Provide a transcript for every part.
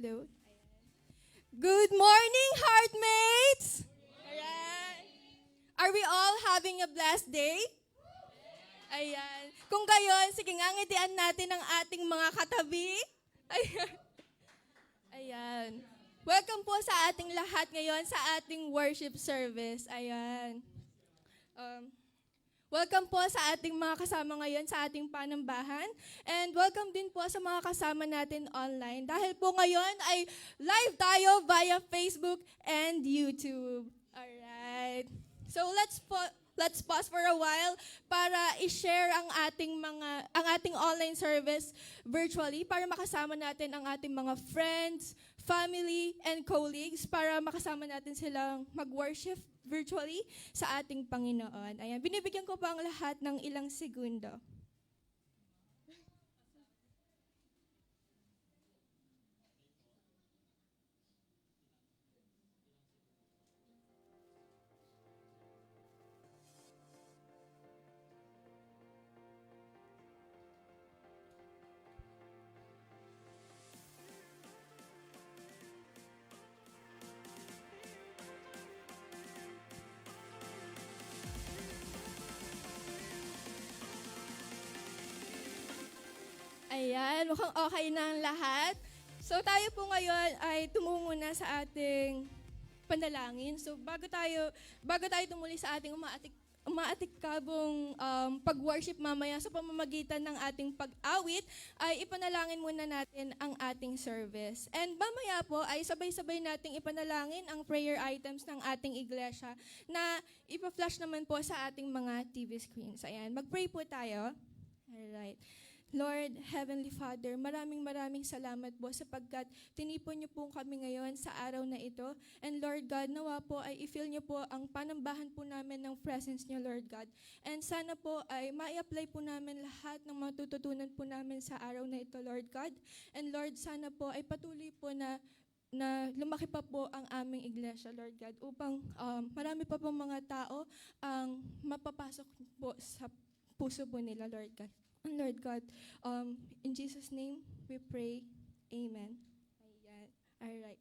Hello. Good morning, heartmates! Ayan. Are we all having a blessed day? Ayan. Kung gayon, sige nga ngitian natin ang ating mga katabi. Ayan. Ayan. Welcome po sa ating lahat ngayon sa ating worship service. Ayan. Um, Welcome po sa ating mga kasama ngayon sa ating panambahan. And welcome din po sa mga kasama natin online. Dahil po ngayon ay live tayo via Facebook and YouTube. Alright. So let's pause for a while para i-share ang ating online service virtually para makasama natin ang ating mga friends, family, and colleagues para makasama natin silang mag-worship virtually sa ating Panginoon. Ayan, binibigyan ko pa ang lahat ng ilang segundo. Ayan, mukhang okay na ang lahat. So tayo po ngayon ay tumungo na sa ating panalangin. So bago tayo tumuli sa ating umaatikabong pag-worship mamaya sa pamamagitan ng ating pag-awit, ay ipanalangin muna natin ang ating service. And mamaya po ay sabay-sabay nating ipanalangin ang prayer items ng ating iglesia na ipa-flash naman po sa ating mga TV screens. Ayan, mag-pray po tayo. Alright. Lord, Heavenly Father, maraming salamat po sapagkat tinipon niyo po kami ngayon sa araw na ito. And Lord God, nawa po ay i-fill niyo po ang panambahan po namin ng presence niyo, Lord God. And sana po ay ma-apply po namin lahat ng matututunan po namin sa araw na ito, Lord God. And Lord, sana po ay patuloy po na lumaki pa po ang aming iglesia, Lord God, upang marami pa po mga tao ang mapapasok po sa puso po nila, Lord God. And Lord God, in Jesus' name we pray. Amen. Ayan. All right.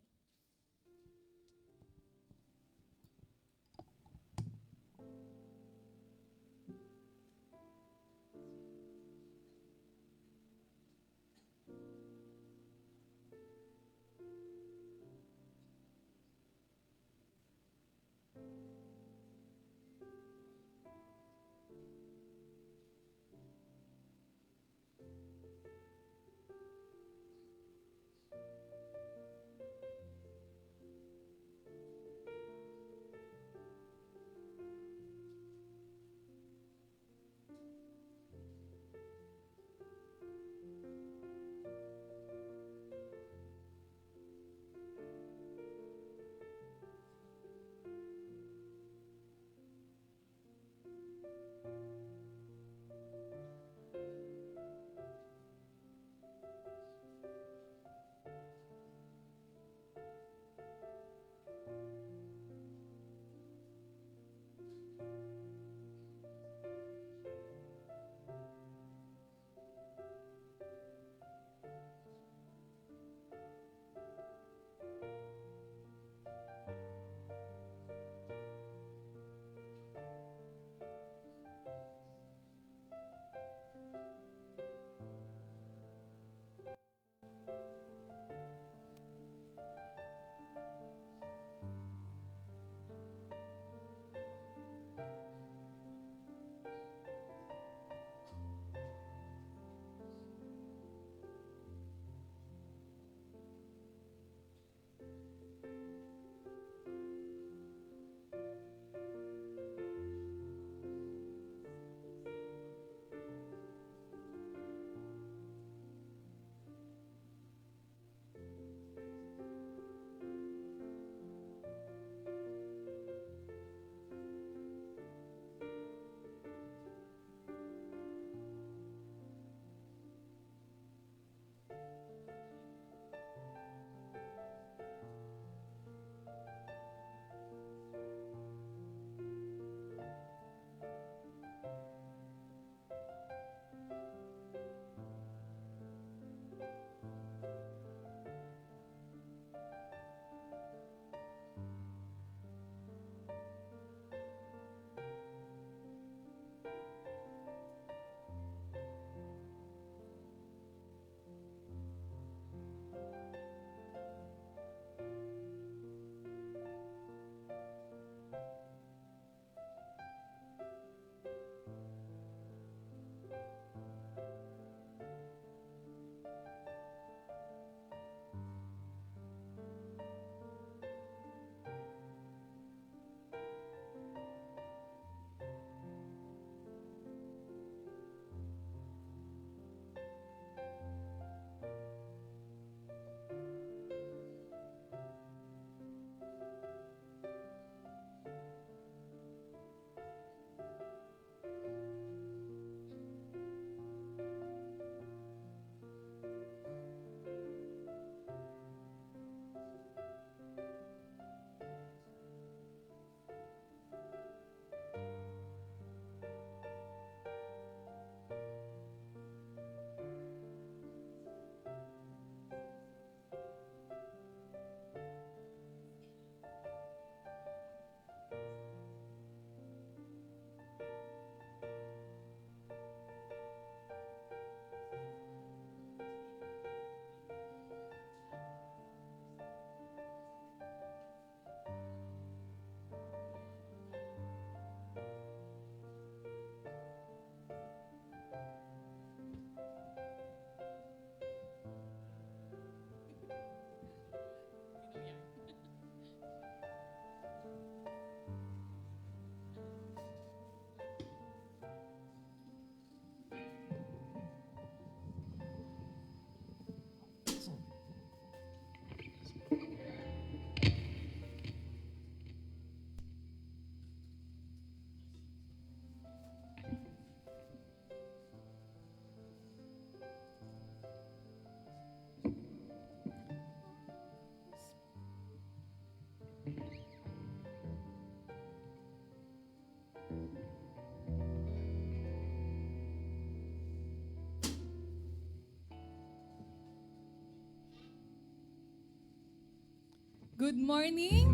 Good morning.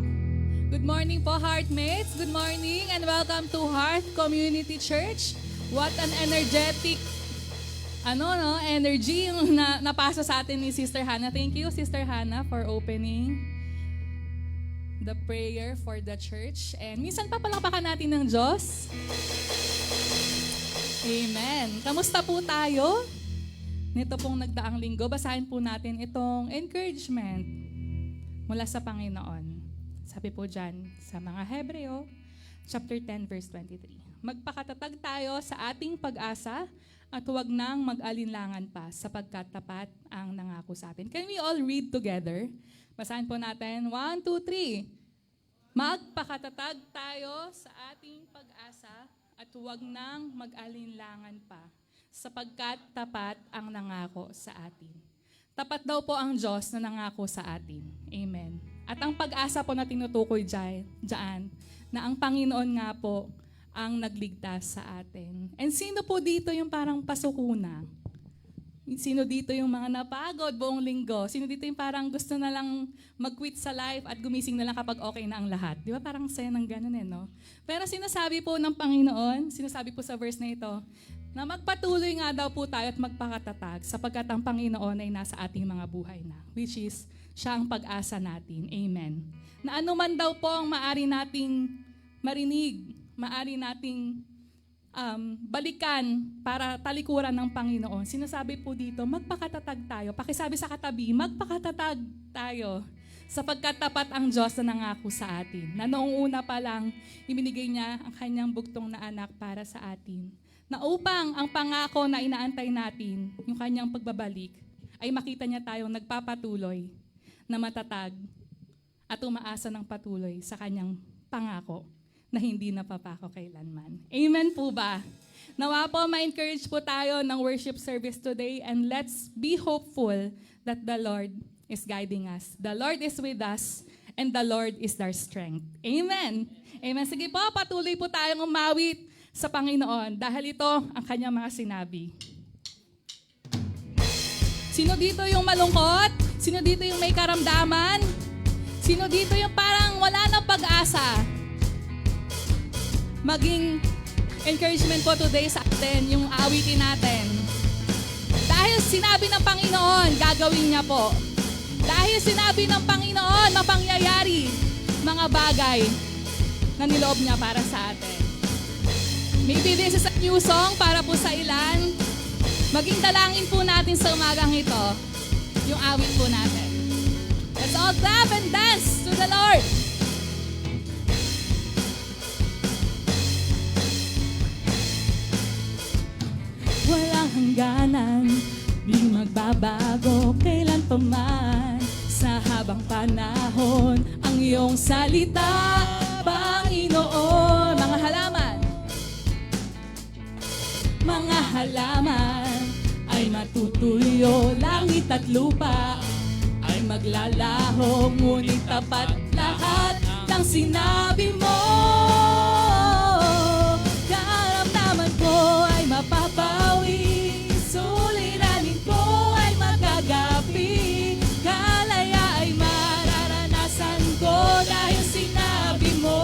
Good morning po, Heartmates. Good morning and welcome to Heart Community Church. What an energetic energy yung napasa sa atin ni Sister Hannah. Thank you, Sister Hannah, for opening the prayer for the church. And minsan pa palakpakan natin ng Diyos. Amen. Kamusta po tayo? Nito pong nagdaang linggo, basahin po natin itong encouragement mula sa Panginoon. Sabi po dyan sa mga Hebreo, chapter 10, verse 23. Magpakatatag tayo sa ating pag-asa at huwag nang mag-alinlangan pa sapagkat tapat ang nangako sa atin. Can we all read together? Basahin po natin. 1, 2, 3. Magpakatatag tayo sa ating pag-asa at huwag nang mag-alinlangan pa sapagkat tapat ang nangako sa atin. Tapat daw po ang Diyos na nangako sa atin. Amen. At ang pag-asa po na tinutukoy dyan, na ang Panginoon nga po ang nagligtas sa atin. And sino po dito yung parang pasukuna? Sino dito yung mga napagod buong linggo? Sino dito yung parang gusto na lang mag-quit sa life at gumising na lang kapag okay na ang lahat? Di ba parang saya ng ganun no? Pero sinasabi po ng Panginoon, sinasabi po sa verse na ito, na magpatuloy nga daw po tayo at magpakatatag sapagkat ang Panginoon ay nasa ating mga buhay na, which is, siya ang pag-asa natin. Amen. Na anuman daw po ang maari nating marinig, maari nating balikan para talikuran ng Panginoon. Sinasabi po dito, magpakatatag tayo. Pakisabi sa katabi, magpakatatag tayo sapagkat tapat ang Diyos na nangako sa atin. Na noong una pa lang, ibinigay niya ang kanyang bugtong na anak para sa atin. Na upang ang pangako na inaantay natin, yung kanyang pagbabalik, ay makita niya tayong nagpapatuloy na matatag at umaasa ng patuloy sa kanyang pangako na hindi napapako kailanman. Amen po ba? Nawa po ma-encourage po tayo ng worship service today and let's be hopeful that the Lord is guiding us. The Lord is with us and the Lord is our strength. Amen. Amen. Sige po, patuloy po tayong umawit sa Panginoon dahil ito ang kanyang mga sinabi. Sino dito yung malungkot? Sino dito yung may karamdaman? Sino dito yung parang wala ng pag-asa? Maging encouragement po today sa atin, yung awitin natin. Dahil sinabi ng Panginoon, gagawin niya po. Dahil sinabi ng Panginoon, mapangyayari mga bagay na niloob niya para sa atin. Maybe this is a new song para po sa ilan. Maging dalangin po natin sa umagang ito, yung awit po natin. Let's all clap and dance to the Lord. Walang hangganan, di magbabago kailan pa man. Sa habang panahon, ang iyong salita, Panginoon. Mga halaman, mga halaman ay matutuyo, langit at lupa ay maglalaho, ngunit tapat lahat ng sinabi mo. Karamdaman ko ay mapapawi, suliranin ko ay magagapi, kalaya ay mararanasan ko dahil sinabi mo.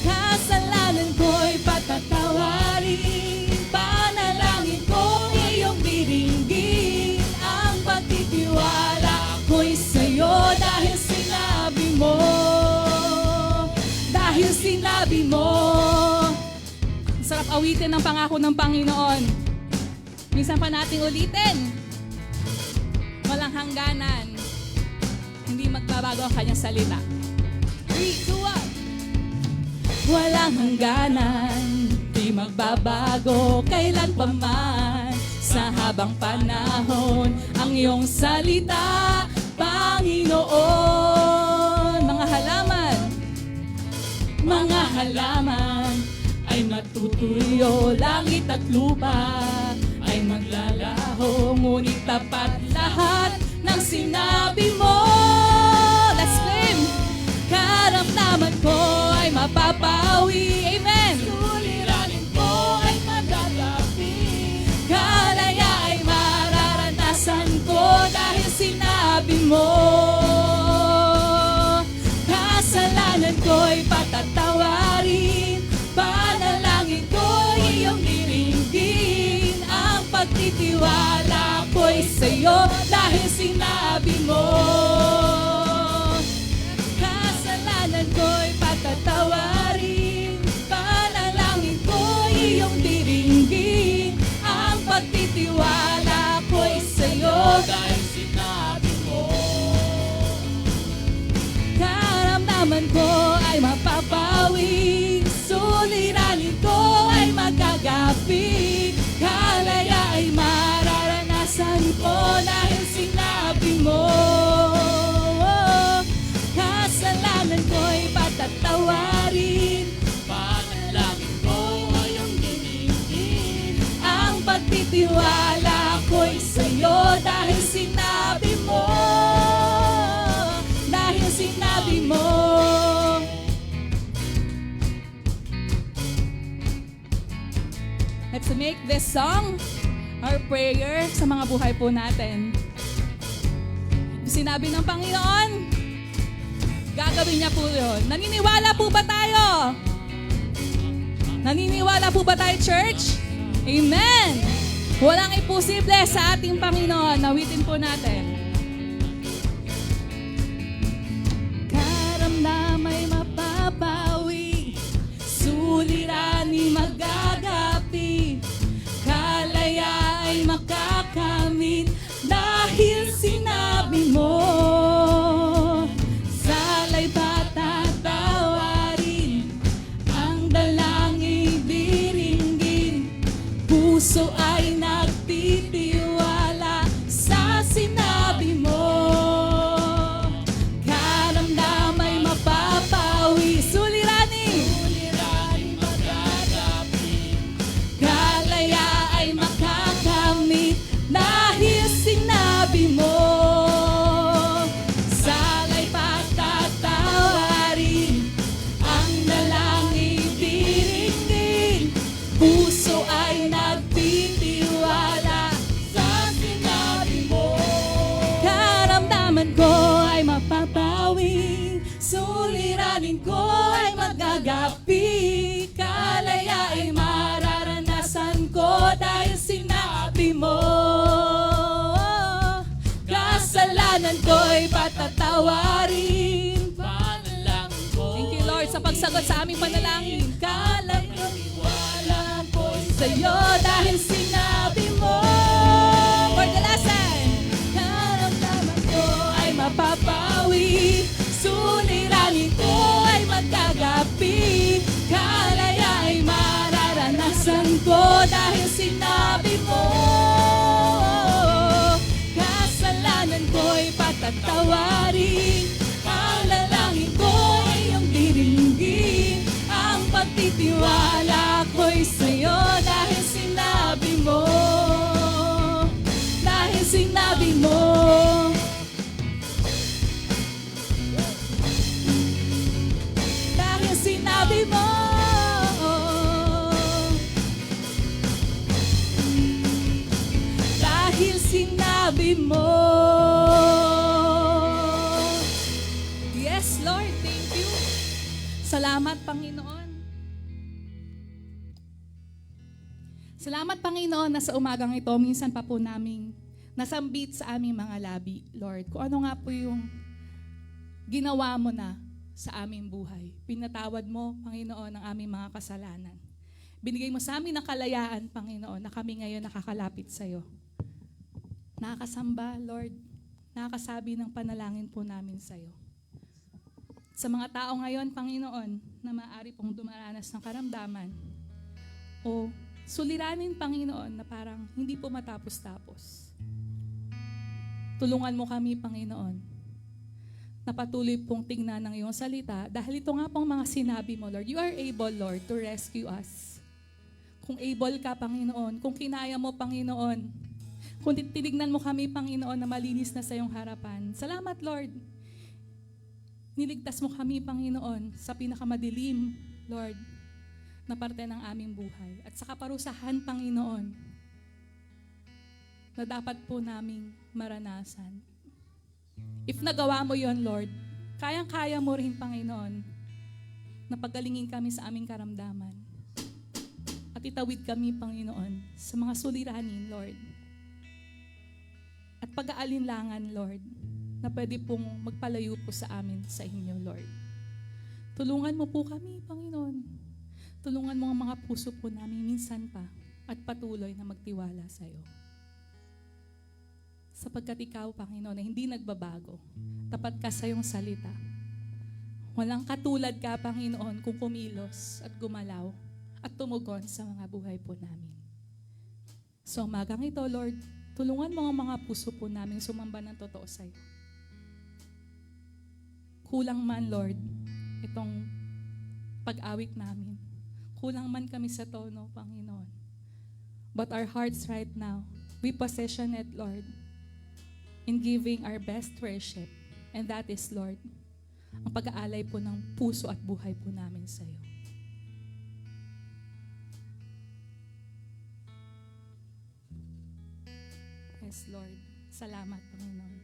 Kasalanan ko'y patatawarin, panalangin ko iyong diringgin, ang pagtitiwala ko'y sa'yo dahil sinabi mo. Dahil sinabi mo. Sarap awitin ng pangako ng Panginoon. Minsan pa nating ulitin. Walang hangganan. Hindi magbabago ang kanyang salita. 3, 2, 1. Walang hangganan, di magbabago kailan pa man. Sa habang panahon, ang iyong salita, Panginoon. Mga halaman ay matutuyo, langit at lupa ay maglalaho, ngunit tapat lahat ng sinabi mo. Let's scream! Karamdaman ko ay mapapawi. Amen! Suliranin ko ay magagapi, kalaya ay mararanasan ko dahil sinabi mo. pagtitiwala ko'y sa'yo dahil sinabi mo. Kasalanan ko'y patatawarin, panalangin ko'y iyong diringgin. Ang pagtitiwala ko'y sa'yo dahil sinabi mo. Karamdaman ko ay mapapawi, suliranin ko ay magagapi, kalaya ay mararanasan ko dahil sinabi mo. Kasalanan ko'y patatawarin, panalangin ko ay iyong diringgin. Ang pagtitiwala ko'y sa'yo dahil sinabi mo. Dahil sinabi mo. Let's make this song our prayer sa mga buhay po natin. Sinabi ng Panginoon, gagawin niya po yun. Naniniwala po ba tayo? Naniniwala po ba tayo, church? Amen! Walang imposible sa ating Panginoon. Nawitin po natin. Karamdamay mapapawi, suliranin magagapi, kalaya ay makakamit dahil sinabi mo. Sala'y patatawarin, ang dalangin diringgin, puso ay nagtitiwala sa sinabi mo. Karamdamay mapapawi, suliranin magagapi, kalaya ay makakamit dahil sinabi mo. Sala'y patatawarin, ang dalangin diringgin, puso ay nagtitiwala sa sinabi mo. Karamdaman ko ay mapapawi, suliranin ko ay magagapi, kalaya ay mararanasan ko dahil sinabi mo. Kasalanan ko'y patatawarin, panalangin ko. Thank you, Lord, sa pagsagot sa aming panalangin. Kalatiwala ko'y sa'yo dahil sinabi mo. For the last time. Karamdaman ko ay mapapawi, suliranin ko ay magagapi, kalaya ay mararanasan ko dahil sinabi mo. Kasalanan ko'y patatawarin, panalangin ko ay iyong diringgin. Ang pagtitiwala ko'y sa'yo dahil sinabi mo. Dahil sinabi mo. Dahil sinabi mo. Dahil sinabi mo. Yes, Lord, thank you. Salamat, Panginoon. Salamat, Panginoon, na sa umagang ito, minsan pa po naming nasambit sa aming mga labi, Lord. Kung ano nga po yung ginawa mo na sa aming buhay. Pinatawad mo, Panginoon, ang aming mga kasalanan. Binigay mo sa amin ng kalayaan, Panginoon, na kami ngayon nakakalapit sa iyo. Nakakasamba, Lord. Nakakasabi ng panalangin po namin sa iyo. Sa mga tao ngayon, Panginoon, na maaari pong dumaranas ng karamdaman o suliranin, Panginoon, na parang hindi po matapos-tapos. Tulungan mo kami, Panginoon, na patuloy pong tingnan ng iyong salita dahil ito nga pong mga sinabi mo, Lord. You are able, Lord, to rescue us. Kung able ka, Panginoon, kung kinaya mo, Panginoon, kung titignan mo kami, Panginoon, na malinis na sa iyong harapan. Salamat, Lord. Niligtas mo kami, Panginoon, sa pinakamadilim, Lord, na parte ng aming buhay. At sa kaparusahan, Panginoon, na dapat po naming maranasan. If nagawa mo yon, Lord, kayang-kaya mo rin, Panginoon, na pagalingin kami sa aming karamdaman. At itawid kami, Panginoon, sa mga suliranin, Lord, at pag-aalinlangan, Lord, na pwede pong magpalayo po sa amin sa inyo, Lord. Tulungan mo po kami, Panginoon. Tulungan mo ang mga puso po namin minsan pa at patuloy na magtiwala sa iyo. Sapagkat ikaw, Panginoon, na hindi nagbabago. Tapat ka sa iyong salita. Walang katulad ka, Panginoon, kung kumilos at gumalaw at tumugon sa mga buhay po namin. So, umagang ito, Lord, tulungan mo ang mga puso po namin sumamba ng totoo sa iyo. Kulang man, Lord, itong pag-awit namin. Kulang man kami sa tono, Panginoon. But our hearts right now, we possession it, Lord, in giving our best worship. And that is, Lord, ang pag-aalay po ng puso at buhay po namin sa iyo. Yes, Lord. Salamat, Panginoon.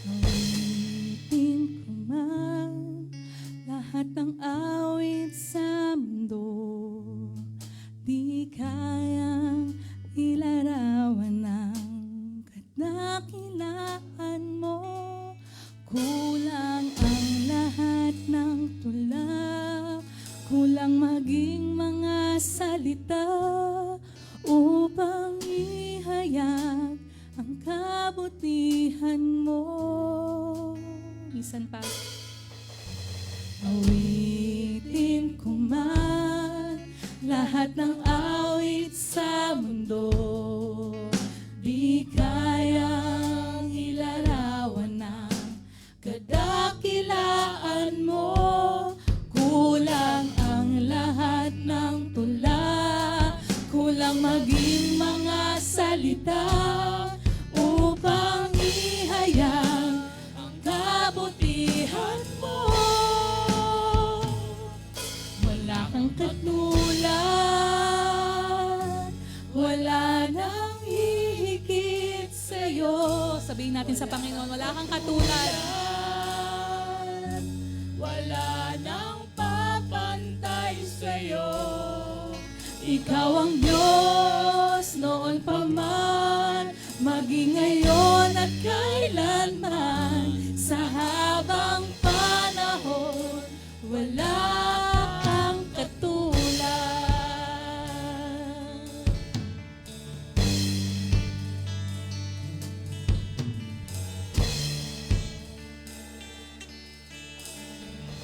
Awitin ko man lahat ng awit sa mundo, di kayang ilarawan ng kadakilaan mo. Kulang ang lahat ng tula, kulang maging mga salita upang ihayag ang kabutihan mo. Minsan pa. Awitin ko man lahat ng awit sa mundo, di kayang ilarawan ng kadakilaan mo. Kulang ang lahat ng tula, kulang maging mga salita upang ihayag ang kabutihan mo. Wala kang katulad, wala nang hihigit sa'yo. Sabihin natin sa Panginoon, wala kang katulad. Wala nang papantay sa'yo. Ikaw ang Diyos noon pa man, maging ngayon at kailanman. Sa habang panahon, wala kang katulad.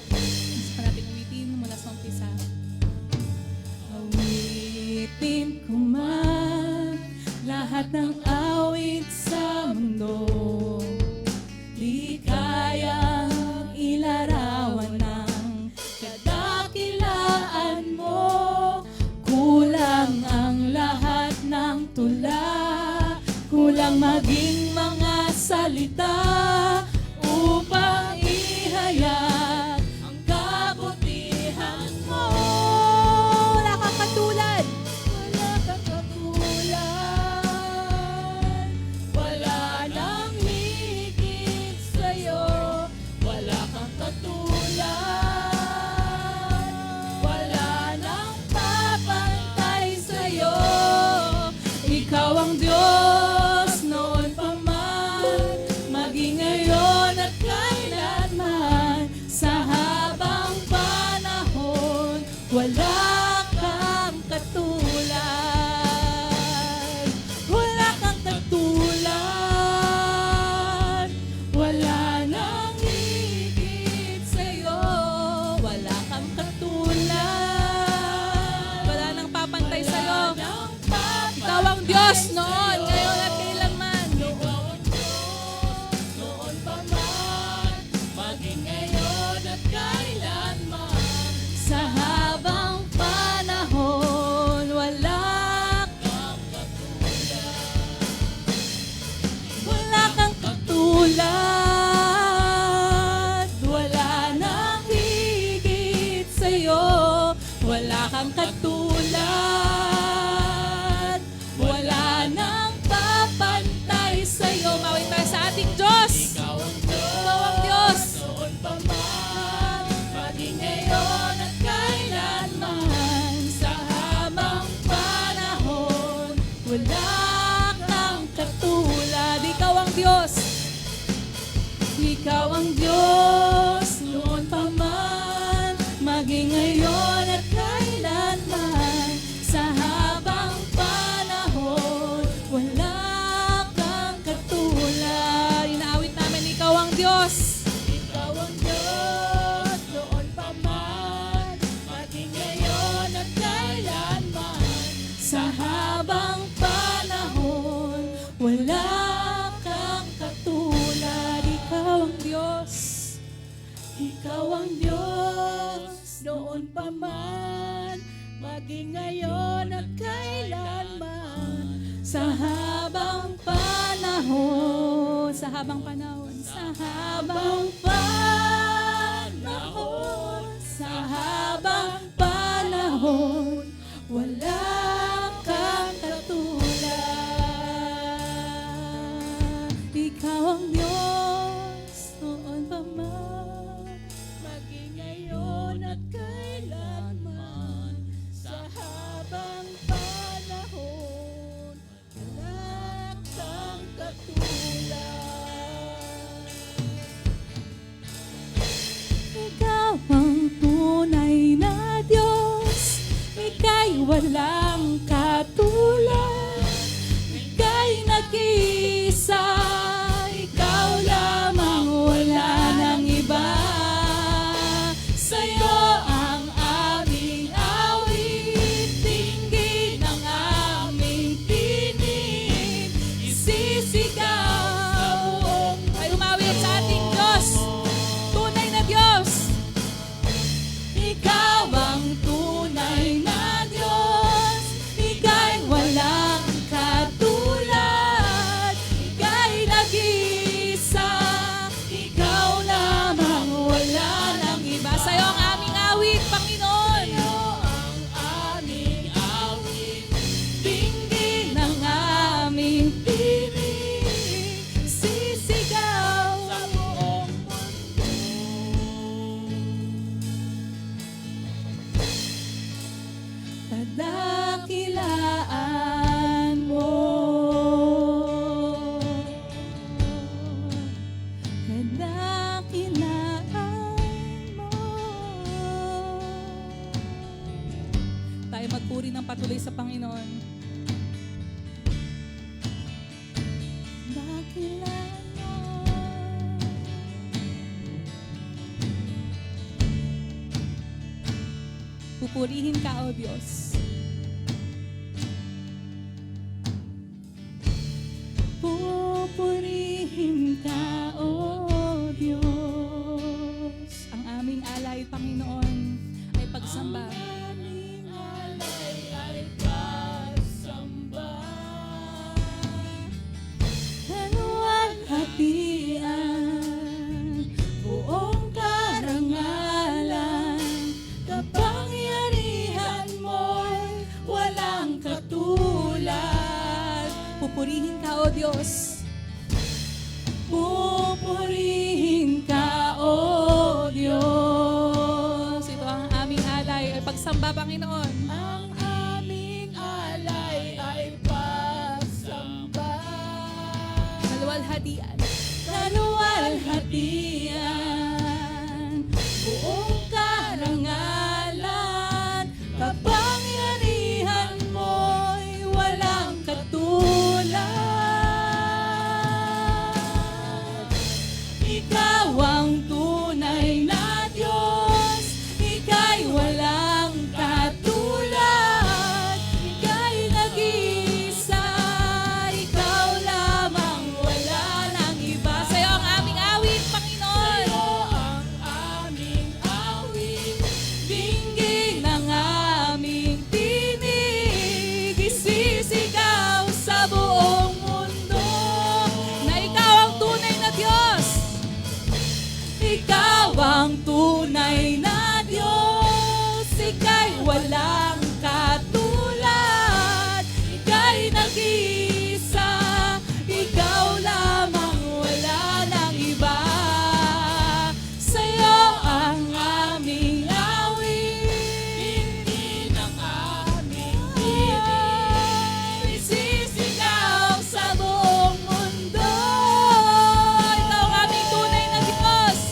Gusto pa natin uwitin mula sa umpisa. Awitin ko man lahat ng awit sa mundo, di kayang ilarawan ng kadakilaan mo. Kulang ang lahat ng tula, kulang maging mga salita upang ihayag ang kabutihan mo. Wala kang katulad. Wala kang katulad. Wala nang higit sa'yo. Wala kang katulad. Wala nang papantay sa'yo. Ikaw ang Diyos noon pa man, maging ang Diyos, noon pa man, maging ngayon at kailanman. Sa habang panahon, wala kang katulad. Inaawit namin, ikaw ang Diyos. Ikaw ang Diyos, noon pa man, maging ngayon at kailanman. Sa habang panahon, wala kang katulad. Ikaw ang Diyos. Ikaw ang Diyos, noon pa man, maging ngayon at kailanman. Sa habang panahon, sa habang panahon, sa habang panahon, sa habang panahon, wala kang katulad. Ikaw ang Diyos, noon pa man, maging ngayon at kailanman. Sa habang panahon, wala kang katulad. Ikaw ang tunay na Diyos, ika'y walang katulad. Ika'y nag-iisa, ikaw lamang, wala nang iba. Sa'yo ang aming awit, dinggin ang aming tinig, isisigaw. Ay umawit sa ating Diyos, tunay na Diyos. Ikaw ang tunay na Diyos, ika'y walang katulad. Ika'y nag-iisa, ikaw lamang, wala nang iba. Sa'yo ang aming awit, Panginoon. Sa'yo ang aming awit, dinggin ang aming tinig, sisigaw sa buong mundo. Kadakilaan mo, kadakilaan mo. Tayo magpuri ng patuloy sa Panginoon. Dakilaan mo. Pupurihin ka, O Diyos. Pupurihin ka, O Diyos. Ang aming alay, Panginoon, ay pagsamba. Ang aming alay ay pagsamba. Kaluwalhatian, buong karangalan, kapangyarihan mo'y walang katulad. Pupurihin ka, O Diyos. Pupurihin ka, O Diyos. Ito ang aming alay ay pagsamba, Panginoon. Ang aming alay ay pagsamba. Kaluwalhatian. Kaluwalhatian, buong karangalan, kapangyarihan mo'y walang katulad. Ikaw ang tunay na Diyos, ika'y walang katulad. Ika'y nag-iisa, ikaw lamang, wala nang iba. Sa'yo ang aming awit, Panginoon. Sa'yo ang aming awit, dinggin ang aming tinig, isisigaw sa buong mundo na ikaw ang tunay na Diyos. Ikaw ang tunay na Diyos, ika'y walang katulad. Ika'y nag-iisa, ikaw lamang, wala nang iba. Sa'yo ang aming awit, dinggin ang aming tinig, isisigaw sa buong mundo. Ikaw ang aming tunay na Diyos.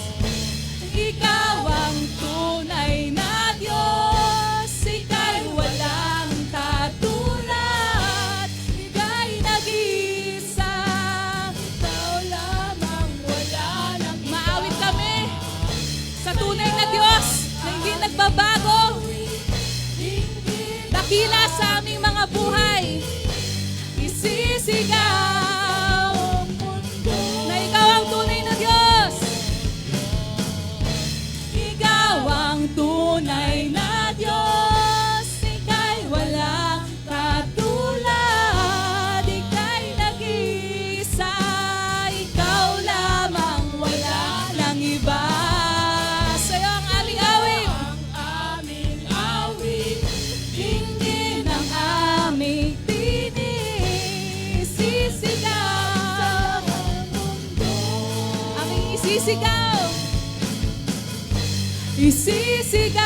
Isisigaw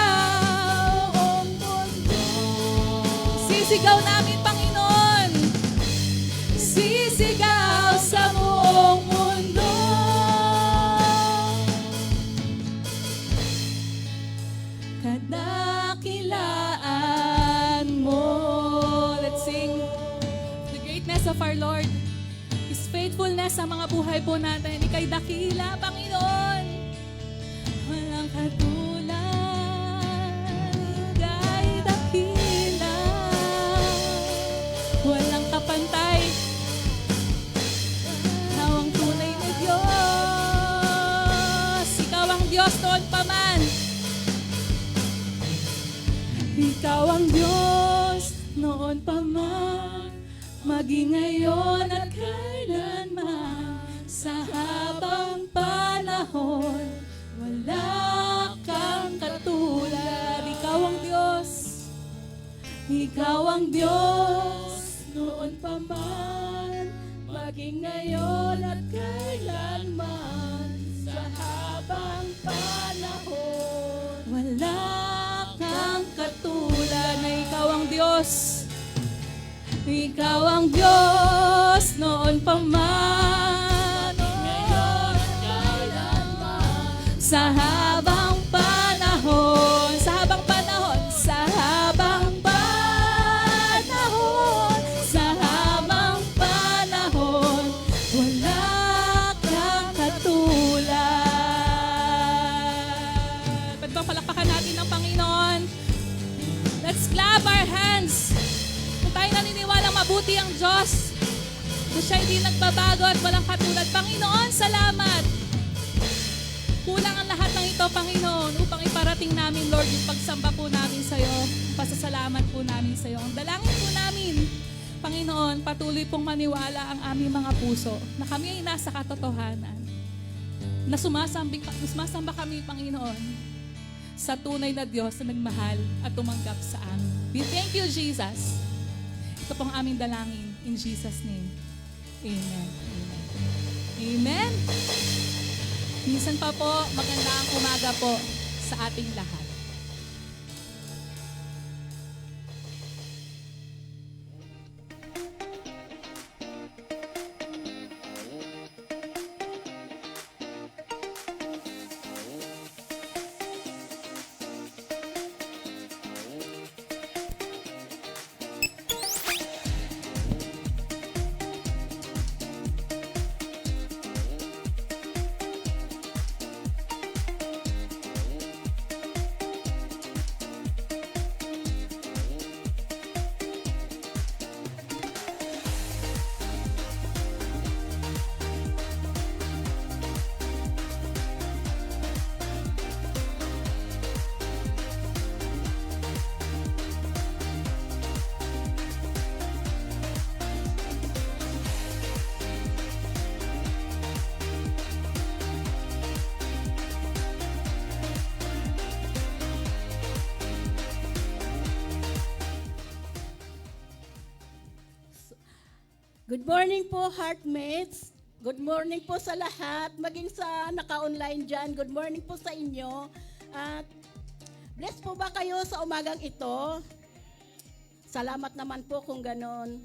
ang mundo. Sisigaw namin, Panginoon. Sisigaw sa buong mundo. Kadakilaan mo. Let's sing the greatness of our Lord. His faithfulness sa mga buhay po natin. Ika'y dakila, Panginoon. Walang katulad. Ika'y dakila. Walang kapantay. Ikaw ang tunay na Diyos. Ikaw ang Diyos noon pa man. Ikaw ang Diyos noon pa man, maging ngayon at kailanman. Sa habang panahon, wala kang katulad. Ikaw ang Diyos. Ikaw ang Diyos noon pa man, maging ngayon at kailanman. Sa habang panahon, wala kang katulad. Na ikaw ang Diyos. Ikaw ang Diyos noon pa man, ngayon at kailanman. Sa habang panahon, sa habang panahon, sa habang panahon, sa habang panahon, wala kang katulad. Pwede bang palakpakan natin ang Panginoon? Let's clap our hands. Kung tayo naniniwalang mabuti ang Diyos, kung siya hindi nagbabago at walang katulad, Panginoon, salamat. Kulang ang lahat ng ito, Panginoon, upang iparating namin, Lord, yung pagsamba po namin sa iyo, pasasalamat po namin sa iyo. Ang dalangin po namin, Panginoon, patuloy pong maniwala ang aming mga puso na kami ay nasa katotohanan, na sumasamba kami, Panginoon, sa tunay na Diyos na nagmahal at tumanggap sa amin. We thank you, Jesus. Ito pong aming dalangin in Jesus' name. Amen. Amen. Amen. Minsan pa po, magandang umaga po sa ating lahat. Good morning po, heartmates. Good morning po sa lahat, maging sa naka-online dyan. Good morning po sa inyo. At bless po ba kayo sa umagang ito? Salamat naman po kung ganon.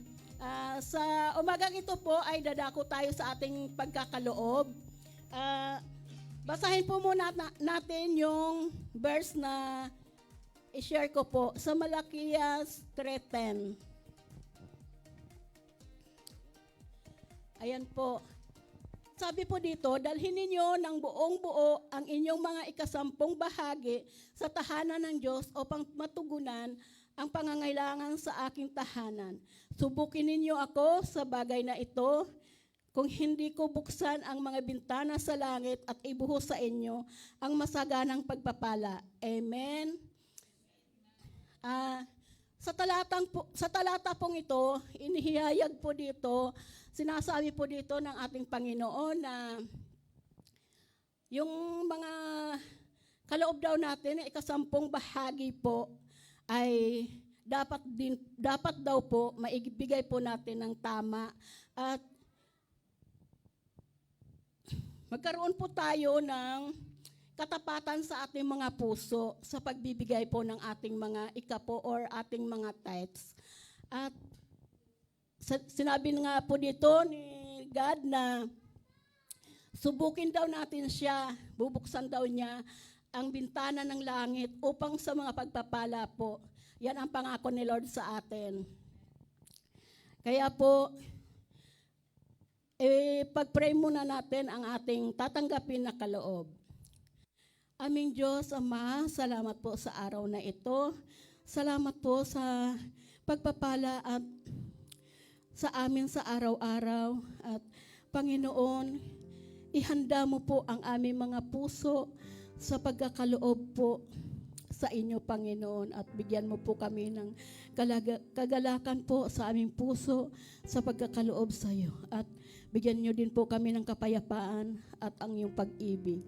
Sa umagang ito po ay dadako tayo sa ating pagkakaloob. Basahin po muna natin yung verse na i-share ko po sa Malakias 3:10. Ayan po. Sabi po dito, dalhin ninyo ng buong buo ang inyong mga ikasampung bahagi sa tahanan ng Diyos upang matugunan ang pangangailangan sa aking tahanan. Subukin ninyo ako sa bagay na ito, kung hindi ko buksan ang mga bintana sa langit at ibuhos sa inyo ang masaganang pagpapala. Amen. Sa talata pong ito, inihayag po dito, sinasabi po dito ng ating Panginoon na yung mga kaloob daw natin, ikasampung bahagi po, ay dapat daw po maibigay po natin ng tama at magkaroon po tayo ng katapatan sa ating mga puso sa pagbibigay po ng ating mga ikapo or ating mga tithes. At sinabi nga po dito ni God na subukin daw natin siya, bubuksan daw niya ang bintana ng langit upang sa mga pagpapala po. Yan ang pangako ni Lord sa atin. Kaya po, pag-pray muna natin ang ating tatanggapin na kaloob. Aming Diyos, Ama, salamat po sa araw na ito. Salamat po sa pagpapala at sa amin sa araw-araw. At Panginoon, ihanda mo po ang aming mga puso sa pagkakaloob po sa inyo, Panginoon. At bigyan mo po kami ng kagalakan po sa aming puso sa pagkakaloob sa iyo. At bigyan niyo din po kami ng kapayapaan at ang iyong pag-ibig.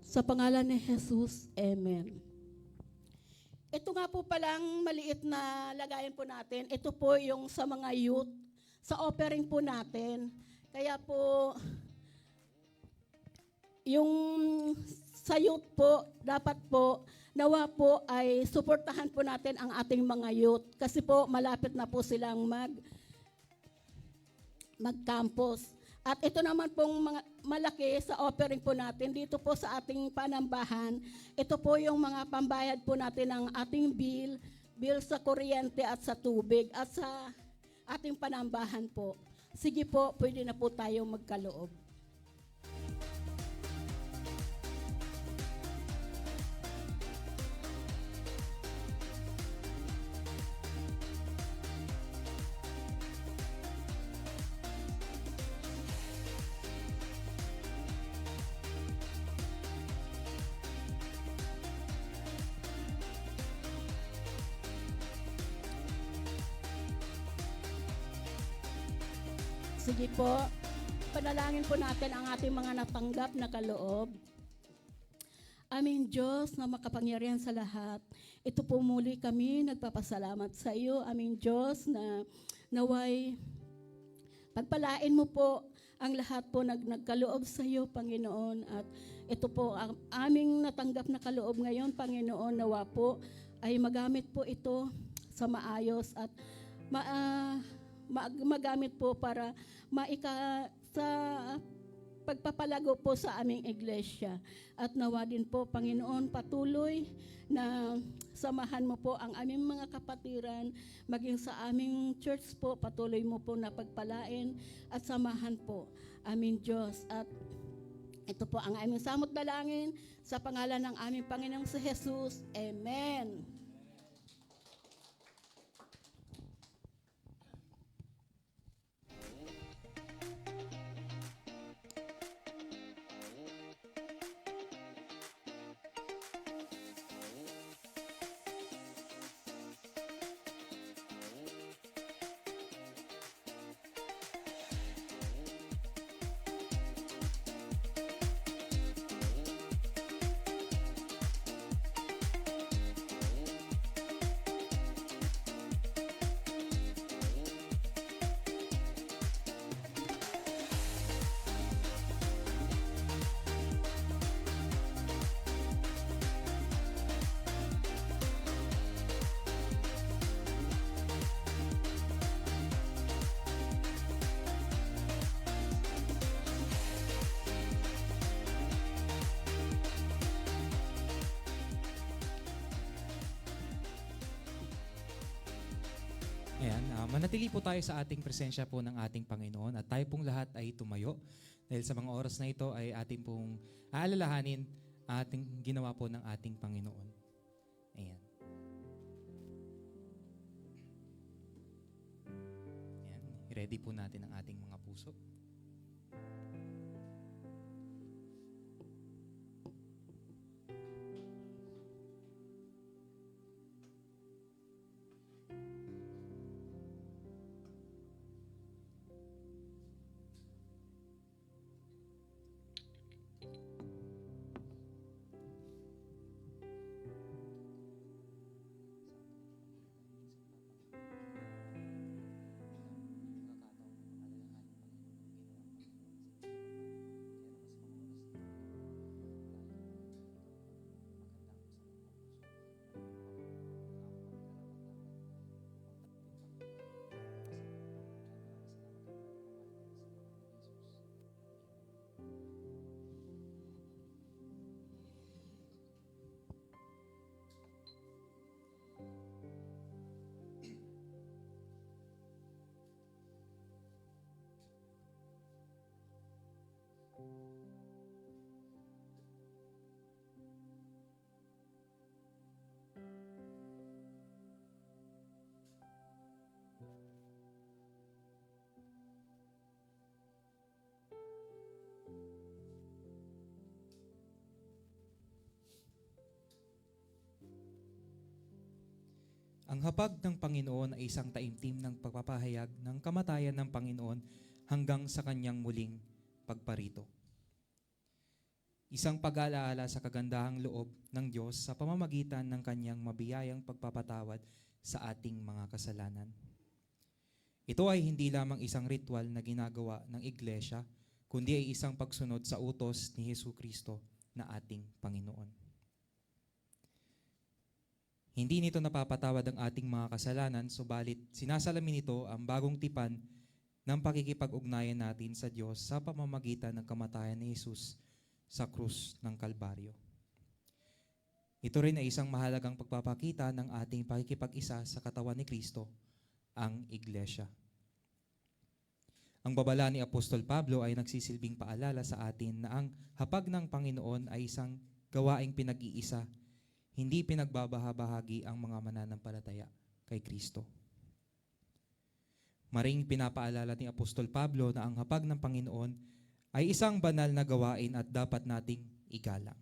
Sa pangalan ni Jesus, Amen. Ito nga po palang maliit na lagayan po natin. Ito po yung sa mga youth, sa offering po natin. Kaya po, yung sa youth po, dapat po, nawa po ay suportahan po natin ang ating mga youth. Kasi po, malapit na po silang mag-campus. At ito naman pong mga malaki sa offering po natin, dito po sa ating panambahan, ito po yung mga pambayad po natin ng ating bill sa kuryente at sa tubig at sa ating panambahan po. Sige po, pwede na po tayo magkaloob. Sige po, panalangin po natin ang ating mga natanggap na kaloob. Aming Diyos na makapangyarihan sa lahat, ito po muli kami nagpapasalamat sa iyo, aming Diyos, na naway pagpalain mo po ang lahat po nagkaloob sa iyo, Panginoon. At ito po ang aming natanggap na kaloob ngayon, Panginoon, nawa po ay magamit po ito sa maayos at magamit po para sa pagpapalago po sa aming iglesia. At nawa din po, Panginoon, patuloy na samahan mo po ang aming mga kapatiran, maging sa aming church po, patuloy mo po na pagpalain at samahan po, aming Diyos. At ito po ang aming samot dalangin sa pangalan ng aming Panginoong si Jesus. Amen. Ayan, manatili po tayo sa ating presensya po ng ating Panginoon at tayo pong lahat ay tumayo dahil sa mga oras na ito ay ating pong aalalahanin ating ginawa po ng ating Panginoon. Ayan. Ayan, ready po natin ang ating mga puso. ang hapag ng Panginoon ay isang taimtim ng pagpapahayag ng kamatayan ng Panginoon hanggang sa kanyang muling pagparito. Isang pag-alaala sa kagandahang loob ng Diyos sa pamamagitan ng kanyang mabiyayang pagpapatawad sa ating mga kasalanan. Ito ay hindi lamang isang ritual na ginagawa ng iglesia, kundi ay isang pagsunod sa utos ni Jesucristo na ating Panginoon. Hindi nito napapatawad ang ating mga kasalanan, subalit sinasalamin nito ang bagong tipan ng pakikipag-ugnayan natin sa Diyos sa pamamagitan ng kamatayan ni Jesus sa krus ng Kalbaryo. Ito rin ay isang mahalagang pagpapakita ng ating pakikipag-isa sa katawan ni Kristo, ang Iglesia. Ang babala ni Apostol Pablo ay nagsisilbing paalala sa atin na ang hapag ng Panginoon ay isang gawaing pinag-iisa, hindi pinagbabahabahagi ang mga mananampalataya kay Kristo. Maring pinapaalala ni Apostol Pablo na ang hapag ng Panginoon ay isang banal na gawain at dapat nating igalang.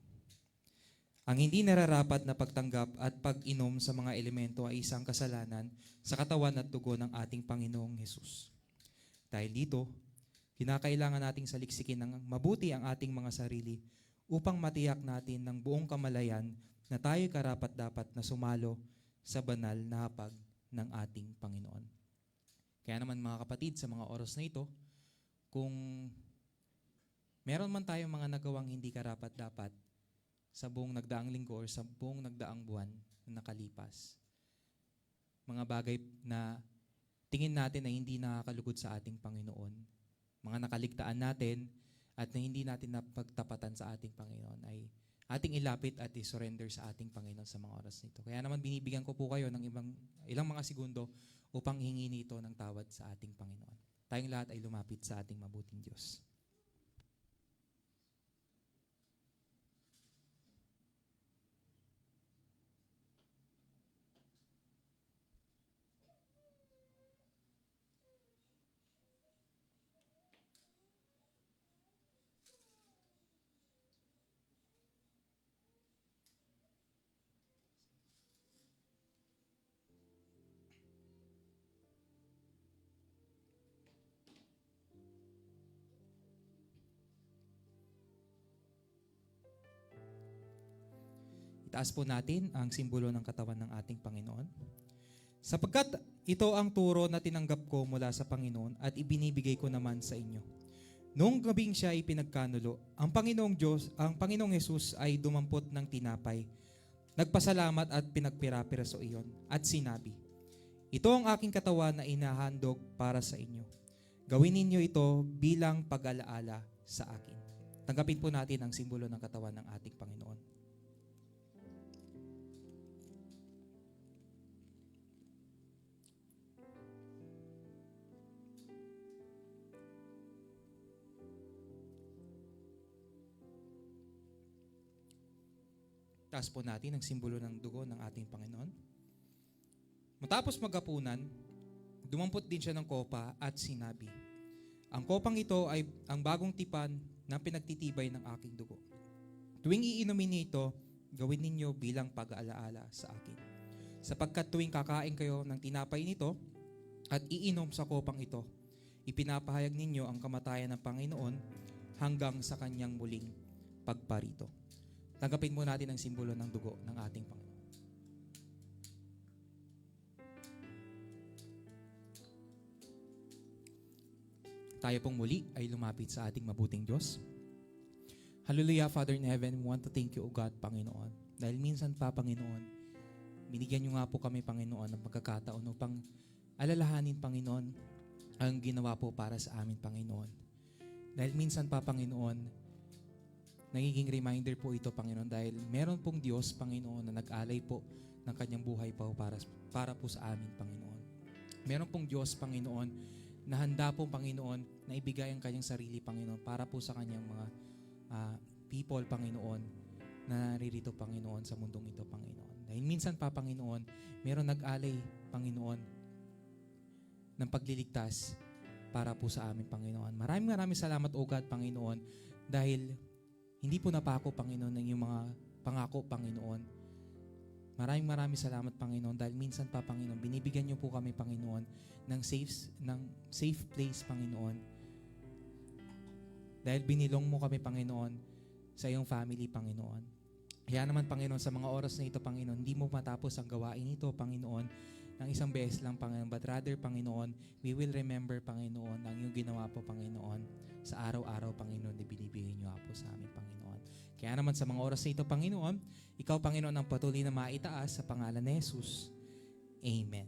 Ang hindi nararapat na pagtanggap at pag-inom sa mga elemento ay isang kasalanan sa katawan at dugo ng ating Panginoong Hesus. Dahil dito, kinakailangan nating saliksikin ng mabuti ang ating mga sarili upang matiyak natin ng buong kamalayan na tayo karapat-dapat na sumalo sa banal na hapag ng ating Panginoon. Kaya naman mga kapatid, sa mga oras na ito, kung meron man tayong mga nagawang hindi karapat-dapat sa buong nagdaang linggo or sa buong nagdaang buwan na nakalipas, mga bagay na tingin natin na hindi nakakalugod sa ating Panginoon, mga nakaligtaan natin at na hindi natin napagtapatan sa ating Panginoon, ay ating ilapit at isurrender sa ating Panginoon sa mga oras nito. Kaya naman binibigyan ko po kayo ng ilang mga segundo upang hingi nito ng tawad sa ating Panginoon. Tayong lahat ay lumapit sa ating mabuting Diyos. Itaas po natin ang simbolo ng katawan ng ating Panginoon. Sapagkat ito ang turo na tinanggap ko mula sa Panginoon at ibinibigay ko naman sa inyo. Noong gabing siya ay pinagkanulo, ang Panginoong Hesus ay dumampot ng tinapay, nagpasalamat at pinagpira-piraso iyon at sinabi, "Ito ang aking katawan na inahandog para sa inyo. Gawin ninyo ito bilang pag-alaala sa akin." Tanggapin po natin ang simbolo ng katawan ng ating Panginoon. Taas po natin ang simbolo ng dugo ng ating Panginoon. Matapos maghapunan, dumampot din siya ng kopa at sinabi, "Ang kopang ito ay ang bagong tipan na pinagtitibay ng aking dugo. Tuwing iinumin niyo ito, gawin ninyo bilang pag-aalaala sa akin. Sapagkat tuwing kakain kayo ng tinapay nito at iinom sa kopang ito, ipinapahayag ninyo ang kamatayan ng Panginoon hanggang sa kanyang muling pagparito." Tanggapin mo natin ang simbolo ng dugo ng ating Panginoon. Tayo pong muli ay lumapit sa ating mabuting Diyos. Hallelujah, Father in Heaven, we want to thank you, O God, Panginoon. Dahil minsan pa, Panginoon, binigyan niyo nga po kami, Panginoon, ng pagkakataon upang alalahanin, Panginoon, ang ginawa po para sa amin, Panginoon. Dahil minsan pa, Panginoon, nagiging reminder po ito, Panginoon, dahil meron pong Diyos, Panginoon, na nag-alay po ng kanyang buhay po para po sa amin, Panginoon. Meron pong Diyos, Panginoon, na handa po, Panginoon, na ibigay ang kanyang sarili, Panginoon, para po sa kanyang mga people, Panginoon, na naririto, Panginoon, sa mundong ito, Panginoon. Dahil minsan pa, Panginoon, meron nag-alay, Panginoon, ng pagliligtas para po sa amin, Panginoon. Maraming salamat, O God, Panginoon, dahil hindi po napako, Panginoon, ng iyong mga pangako, Panginoon, Maraming salamat, Panginoon, dahil minsan pa, Panginoon, binibigyan niyo po kami, Panginoon, ng safe place, Panginoon. Dahil binilong mo kami, Panginoon, sa iyong family, Panginoon. Kaya naman, Panginoon, sa mga oras na ito, Panginoon, hindi mo matapos ang gawain ito, Panginoon, ng isang beses lang, Panginoon. But rather, Panginoon, we will remember, Panginoon, ang iyong ginawa po, Panginoon, sa araw-araw, Panginoon, na binibigay niyo po sa amin, Panginoon. Kaya naman sa mga oras na ito, Panginoon, ikaw, Panginoon, ang patuloy na maitaas sa pangalan ni Jesus. Amen.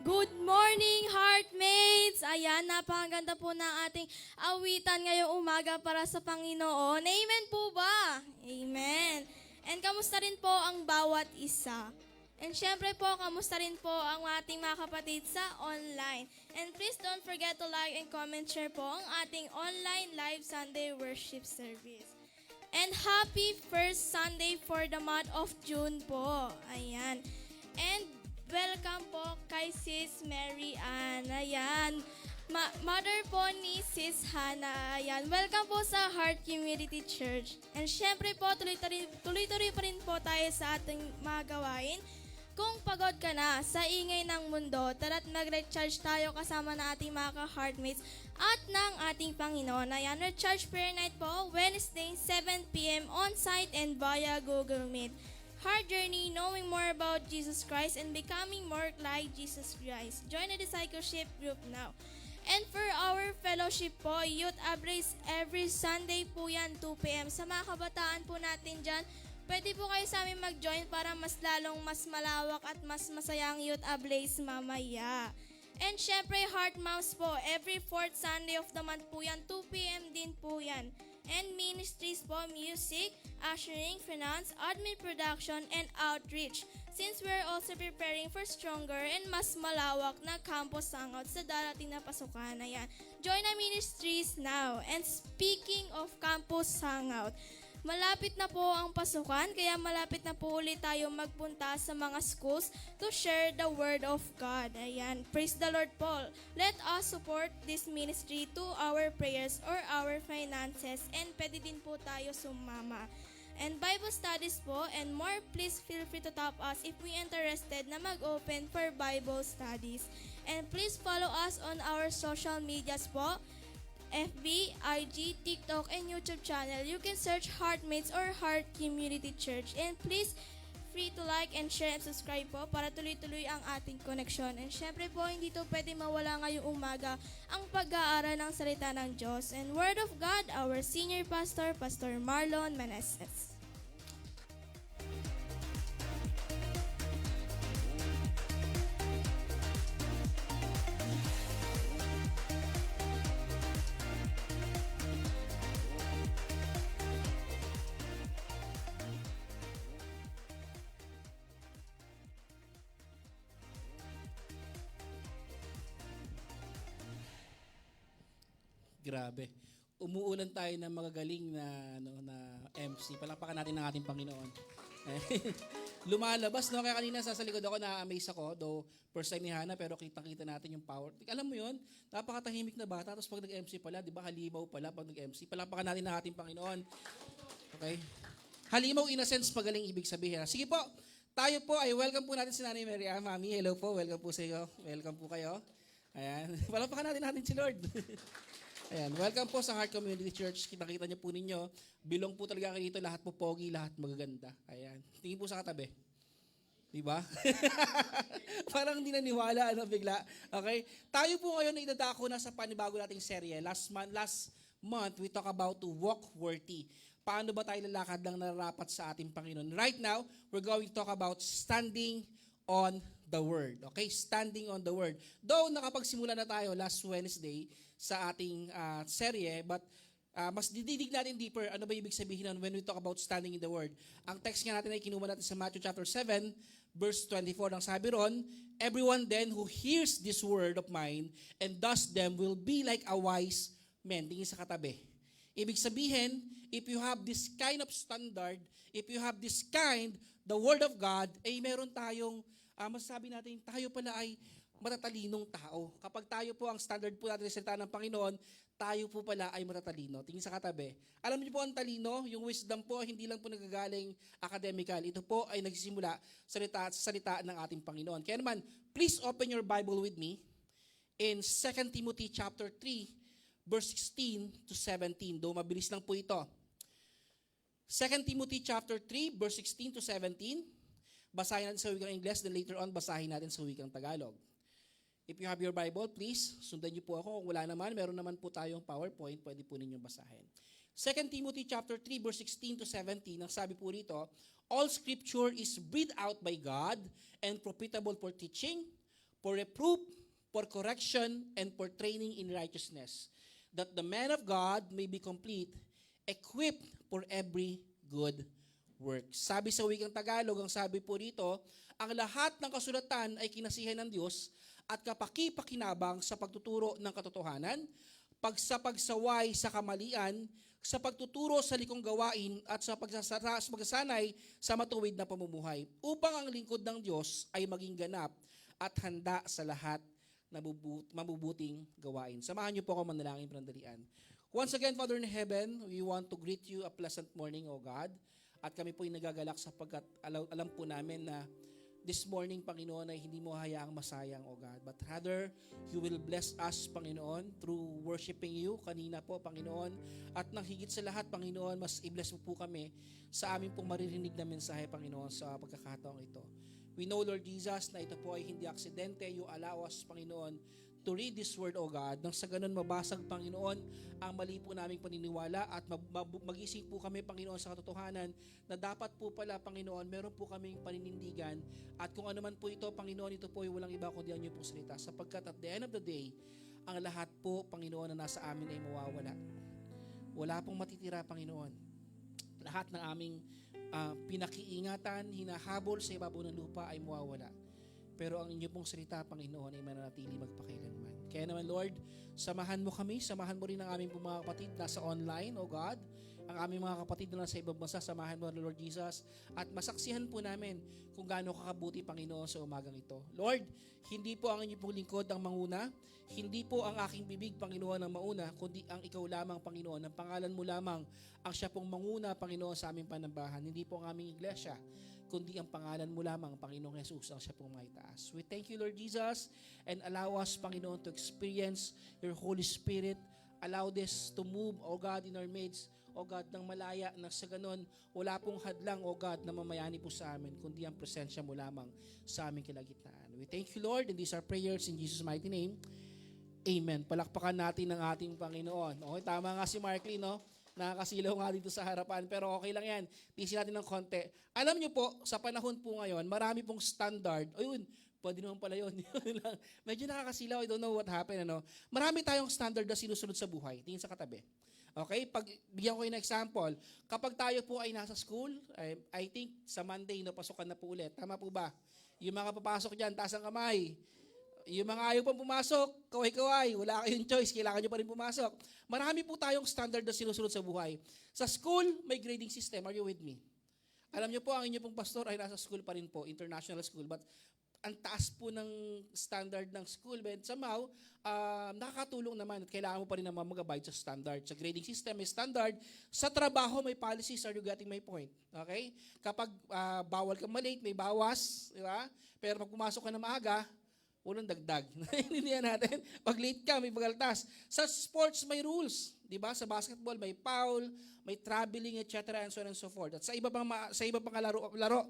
Good morning, heartmates! Ayan, Ayan, napakaganda po ng ating awitan ngayong umaga para sa Panginoon. Amen po ba? Amen. And kamusta rin po ang bawat isa? And syempre po, kamusta rin po ang ating mga kapatid sa online? And please don't forget to like and comment, share po ang ating online live Sunday worship service. And happy first Sunday for the month of June po. Ayan. And welcome po kay Sis Mary Ann. Ayan. Mother po ni Sis Hannah. Ayan. Welcome po sa Heart Community Church. And syempre po, tuloy-tuloy pa rin po tayo sa ating mga gawain. Kung pagod ka na sa ingay ng mundo, tara't mag-recharge tayo kasama ng ating mga ka-heartmates at ng ating Panginoon. Ayan, Recharge Prayer Night po, Wednesday, 7 p.m. on-site and via Google Meet. Heart Journey, knowing more about Jesus Christ and becoming more like Jesus Christ. Join the discipleship group now. And for our fellowship po, Youth Abrace every Sunday po yan, 2 p.m. Sa mga kabataan po natin dyan, pwede po kayo sa amin mag-join para mas lalong mas malawak at mas masayang Youth Ablaze mamaya. And syempre, Heart Mouse po, every 4th Sunday of the month po yan, 2 p.m. din po yan. And ministries po, music, ushering, finance, admin production, and outreach. Since we're also preparing for stronger and mas malawak na campus hangout sa darating na pasukan na yan. Join our ministries now. And speaking of campus hangout, malapit na po ang pasukan, kaya malapit na po ulit tayo magpunta sa mga schools to share the Word of God. Ayan, praise the Lord po. Let us support this ministry to our prayers or our finances, and pwede din po tayo sumama. And Bible studies po and more, please feel free to tap us if we interested na mag-open for Bible studies. And please follow us on our social medias po, FB, IG, TikTok, and YouTube channel. You can search Heartmates or Heart Community Church. And please, free to like and share and subscribe po para tuloy-tuloy ang ating koneksyon. And syempre po, hindi to pwede mawala ngayong umaga ang pag-aaral ng salita ng Diyos. And Word of God, our senior pastor, Pastor Marlon Meneses. Grabe. Umuulan tayo ng magagaling na MC. Palakpakan natin ng ating Panginoon. Lumalabas, no? Kaya kanina sa likod ako, na-amaze ako. Though, first time ni Hannah, pero kita-kita natin yung power. Alam mo yun, napakatahimik na bata. Tapos pag nag-MC pala, di ba, halimaw pala pag nag-MC. Palakpakan natin ng ating Panginoon. Okay? Halimaw, in a sense, magaling ibig sabihin. Sige po, tayo po ay welcome po natin si Nanay Mary Ann. Mami, hello po. Welcome po sa iyo. Welcome po kayo. Ayan. Palakpakan natin si Lord. Ayan, welcome po sa Heart Community Church. Kita-kita niyo po ninyo, bilong po talaga kayo dito, lahat po pogi, lahat magaganda. Ayan, tingin po sa katabi. Diba? Parang hindi naniwala, bigla. Okay? Tayo po ngayon na idadako na sa panibago nating serye. Last month, we talk about to walk worthy. Paano ba tayo lalakad lang nararapat sa ating Panginoon? Right now, we're going to talk about standing on the Word. Okay? Standing on the Word. Though nakapagsimula na tayo last Wednesday sa ating serye, but mas dididig natin deeper, ano ba ibig sabihin nun when we talk about standing in the Word. Ang text nga natin ay kinuha natin sa Matthew chapter 7, verse 24. Ang sabi ron, everyone then who hears this word of mine and does them will be like a wise man. Tingin sa katabi. Ibig sabihin, if you have this kind of standard, if you have this kind, the Word of God, ay meron tayong, masasabi natin, tayo pala ay matatalinong tao. Kapag tayo po ang standard po natin sa salita ng Panginoon, tayo po pala ay matatalino. Tingin sa katabi. Alam niyo po ang talino, yung wisdom po, hindi lang po nagagaling academical. Ito po ay nagsisimula sa salita ng ating Panginoon. Kaya naman, please open your Bible with me in 2 Timothy chapter 3, verse 16 to 17. Though mabilis lang po ito. 2 Timothy chapter 3, verse 16 to 17. Basahin natin sa wikang Ingles, then later on, basahin natin sa wikang Tagalog. If you have your Bible, please, sundan niyo po ako. Kung wala naman, meron naman po tayong PowerPoint, pwede po ninyong basahin. 2 Timothy chapter 3, verse 16 to 17, ang sabi po rito, all scripture is breathed out by God and profitable for teaching, for reproof, for correction, and for training in righteousness, that the man of God may be complete, equipped for every good work. Sabi sa wikang Tagalog, ang sabi po dito, ang lahat ng kasulatan ay kinasihan ng Diyos at kapaki-pakinabang sa pagtuturo ng katotohanan, pagsapag-saway sa kamalian, sa pagtuturo sa likong gawain at sa pagsasanay sa matuwid na pamumuhay, upang ang lingkod ng Diyos ay maging ganap at handa sa lahat na mabubuting gawain. Samahan niyo po ako manalangin panandalian. Once again, Father in Heaven, we want to greet you a pleasant morning, O God. At kami po ay nagagalak sapagkat alam po namin na this morning, Panginoon, ay hindi mo hayaang masayang, O God. But rather, you will bless us, Panginoon, through worshiping you kanina po, Panginoon. At nang higit sa lahat, Panginoon, mas i-bless mo po kami sa aming pong maririnig na mensahe, Panginoon, sa pagkakataong ito. We know, Lord Jesus, na ito po ay hindi aksidente. You allow us, Panginoon, to read this word, O God, nang sa ganun mabasag, Panginoon, ang mali po naming paniniwala at magising po kami, Panginoon, sa katotohanan na dapat po pala, Panginoon, meron po kaming paninindigan at kung ano man po ito, Panginoon, ito po ay walang iba kundi ang inyong pong salita sapagkat at the end of the day, ang lahat po, Panginoon, na nasa amin ay mawawala. Wala pong matitira, Panginoon. Lahat ng aming pinakiingatan, hinahabol sa ibabaw ng lupa ay mawawala. Pero ang inyo pong salita, Panginoon, ay mananatili magpakailanman. Kaya naman, Lord, samahan mo kami, samahan mo rin ang aming mga kapatid nasa online, O God. Ang aming mga kapatid na nasa ibang bansa, samahan mo, Lord Jesus. At masaksihan po namin kung gaano kakabuti, Panginoon, sa umagang ito. Lord, hindi po ang inyong pong lingkod ang manguna. Hindi po ang aking bibig, Panginoon, ang mauna, kundi ang ikaw lamang, Panginoon. Ang pangalan mo lamang ang siya pong manguna, Panginoon, sa aming panambahan. Hindi po ang aming iglesia, kundi ang pangalan mo lamang, Panginoong Jesus, ang siya pong maitaas. We thank you, Lord Jesus, and allow us, Panginoon, to experience your Holy Spirit. Allow this to move, O God, in our midst, O God, ng malaya, na sa ganon, wala pong hadlang, O God, na mamayani po sa amin, kundi ang presensya mo lamang sa aming kilagitnaan. We thank you, Lord, and these are prayers in Jesus' mighty name. Amen. Palakpakan natin ang ating Panginoon. Okay, tama nga si Markley, no? Nakakasilaw nga dito sa harapan, pero okay lang yan. Tisin natin ng konti. Alam niyo po, sa panahon po ngayon, marami pong standard. Ayun, pwede naman pala yun. Medyo nakakasilaw, I don't know what happened. Ano? Marami tayong standard na sinusunod sa buhay. Tingin sa katabi. Okay? Bigyan ko yung example. Kapag tayo po ay nasa school, I think sa Monday, pasukan na po ulit. Tama po ba? Yung mga papasok dyan, taas ang kamay. Yung mga ayaw pang pumasok, kaway-kaway, wala kayong choice, kailangan nyo pa rin pumasok. Marami po tayong standard na sinusunod sa buhay. Sa school, may grading system. Are you with me? Alam nyo po, ang inyo pong pastor ay nasa school pa rin po, international school. But ang taas po ng standard ng school, but somehow, nakakatulong naman at kailangan mo pa rin naman mag-abide sa standard. Sa grading system, may standard. Sa trabaho, may policies. Are you getting my point? Okay? Kapag bawal ka malate, may bawas. Di ba? Pero pag pumasok ka na maaga, walang dagdag. Naintindihan natin? Pag late ka, may bagaltas. Sa sports, may rules. Diba? Sa basketball, may foul, may traveling, etc. and so on and so forth. At sa iba pang laro,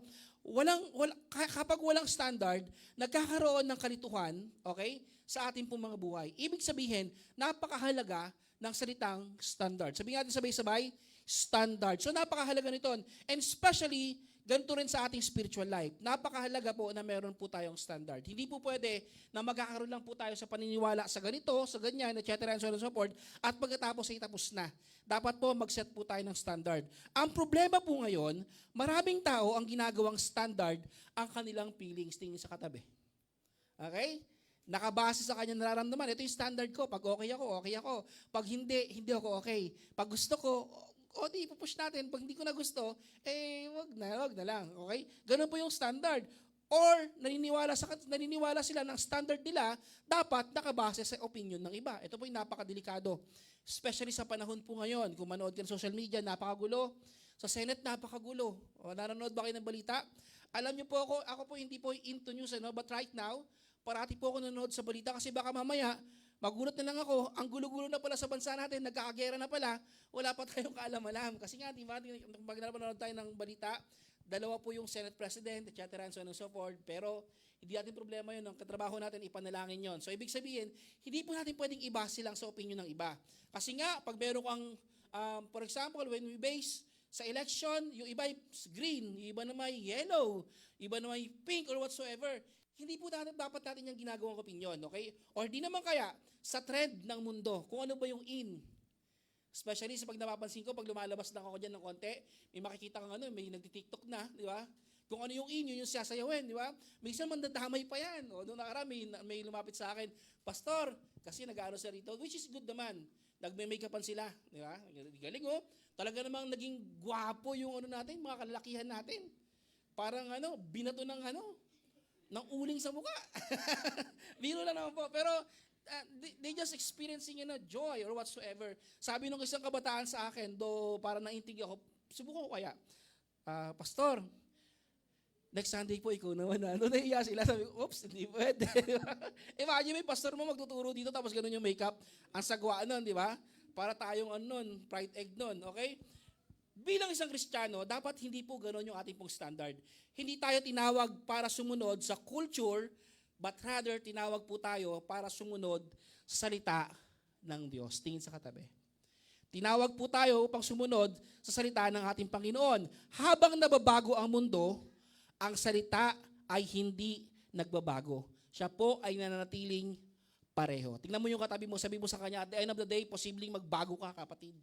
kapag walang standard, nagkakaroon ng kalituhan, okay, sa ating pong mga buhay. Ibig sabihin, napakahalaga ng salitang standard. Sabihin natin sabay-sabay, standard. So napakahalaga nito. And especially, ganito rin sa ating spiritual life. Napakahalaga po na meron po tayong standard. Hindi po pwede na magkakaroon lang po tayo sa paniniwala sa ganito, sa ganyan, etc. and so on and so forth, at pagkatapos ay tapos na. Dapat po mag-set po tayo ng standard. Ang problema po ngayon, maraming tao ang ginagawang standard ang kanilang feelings. Tingin sa katabi. Okay? Nakabase sa kanyang nararamdaman. Ito yung standard ko. Pag okay ako, okay ako. Pag hindi ako okay. Pag gusto ko, di ipupush natin. Pag hindi ko na gusto, wag na lang. Okay? Ganun po yung standard. Or, naniniwala sila ng standard nila, dapat nakabase sa opinion ng iba. Ito po yung napakadelikado. Especially sa panahon po ngayon. Kung manood ka ng social media, napakagulo. Sa Senate, napakagulo. Nanonood ba kayo ng balita? Alam niyo po ako po hindi po into news, but right now, parati po ako nanonood sa balita kasi baka mamaya, magulat na lang ako, ang gulo-gulo na pala sa bansa natin, nagkakagera na pala, wala pa tayong kaalam-alam. Kasi nga, di ba, pag napanood tayo ng balita, dalawa po yung Senate President, etc. and so on and so forth, pero hindi natin problema yun. Ang katrabaho natin, ipanalangin yon. So, ibig sabihin, hindi po natin pwedeng ibase lang sa opinion ng iba. Kasi nga, pag meron kang, for example, when we base sa election, yung iba ay green, yung iba naman ay yellow, iba naman ay pink or whatsoever, Hindi po dapat natin yung ginagawang opinion, okay? Or di naman kaya, sa trend ng mundo, kung ano ba yung in. Especially sa pag napapansin ko, pag lumalabas lang ako dyan ng konti, may makikita kang may nagti-TikTok na, di ba? Kung ano yung in, yun yung sasayawin, di ba? Minsan mandadamay pa yan. O, noong nakaraan, may lumapit sa akin, Pastor, kasi nag-ano siya rito, which is good naman. Nagme-makeupan sila, di ba? Galing, oh. Talaga namang naging gwapo yung natin, mga kalalakihan natin. Parang binato ng uling sa mukha. Biro lang naman po. Pero they just experiencing joy or whatsoever. Sabi nung isang kabataan sa akin, para naintindihan ako, subukan ko kaya, Pastor, next Sunday po ikaw naman nahiya sila. Sabi ko, oops, hindi pwede. Imagine may pastor mo magtuturo dito tapos ganun yung makeup. Ang sagwa nun, di ba? Para tayong fried egg nun, okay? Bilang isang Kristiyano, dapat hindi po ganun yung ating pong standard. Hindi tayo tinawag para sumunod sa culture, but rather tinawag po tayo para sumunod sa salita ng Diyos. Tingin sa katabi. Tinawag po tayo upang sumunod sa salita ng ating Panginoon. Habang nababago ang mundo, ang salita ay hindi nagbabago. Siya po ay nananatiling pareho. Tingnan mo yung katabi mo, sabi mo sa kanya, at the end of the day, posibleng magbago ka, kapatid.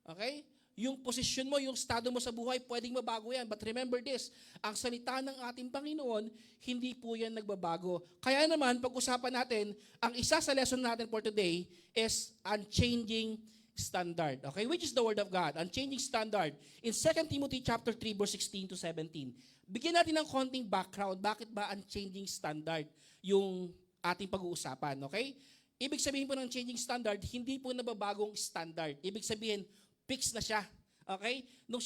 Okay? Yung posisyon mo, yung estado mo sa buhay, pwedeng mabago yan. But remember this, ang salita ng ating Panginoon, hindi po yan nagbabago. Kaya naman, pag-usapan natin, ang isa sa lesson natin for today is unchanging standard. Okay? Which is the Word of God. Unchanging standard. In 2 Timothy chapter 3, verse 16 to 17. Bigyan natin ng konting background. Bakit ba unchanging standard yung ating pag-uusapan? Okay? Ibig sabihin po ng changing standard, hindi po nababagong standard. Ibig sabihin, fix na siya. Okay? Nung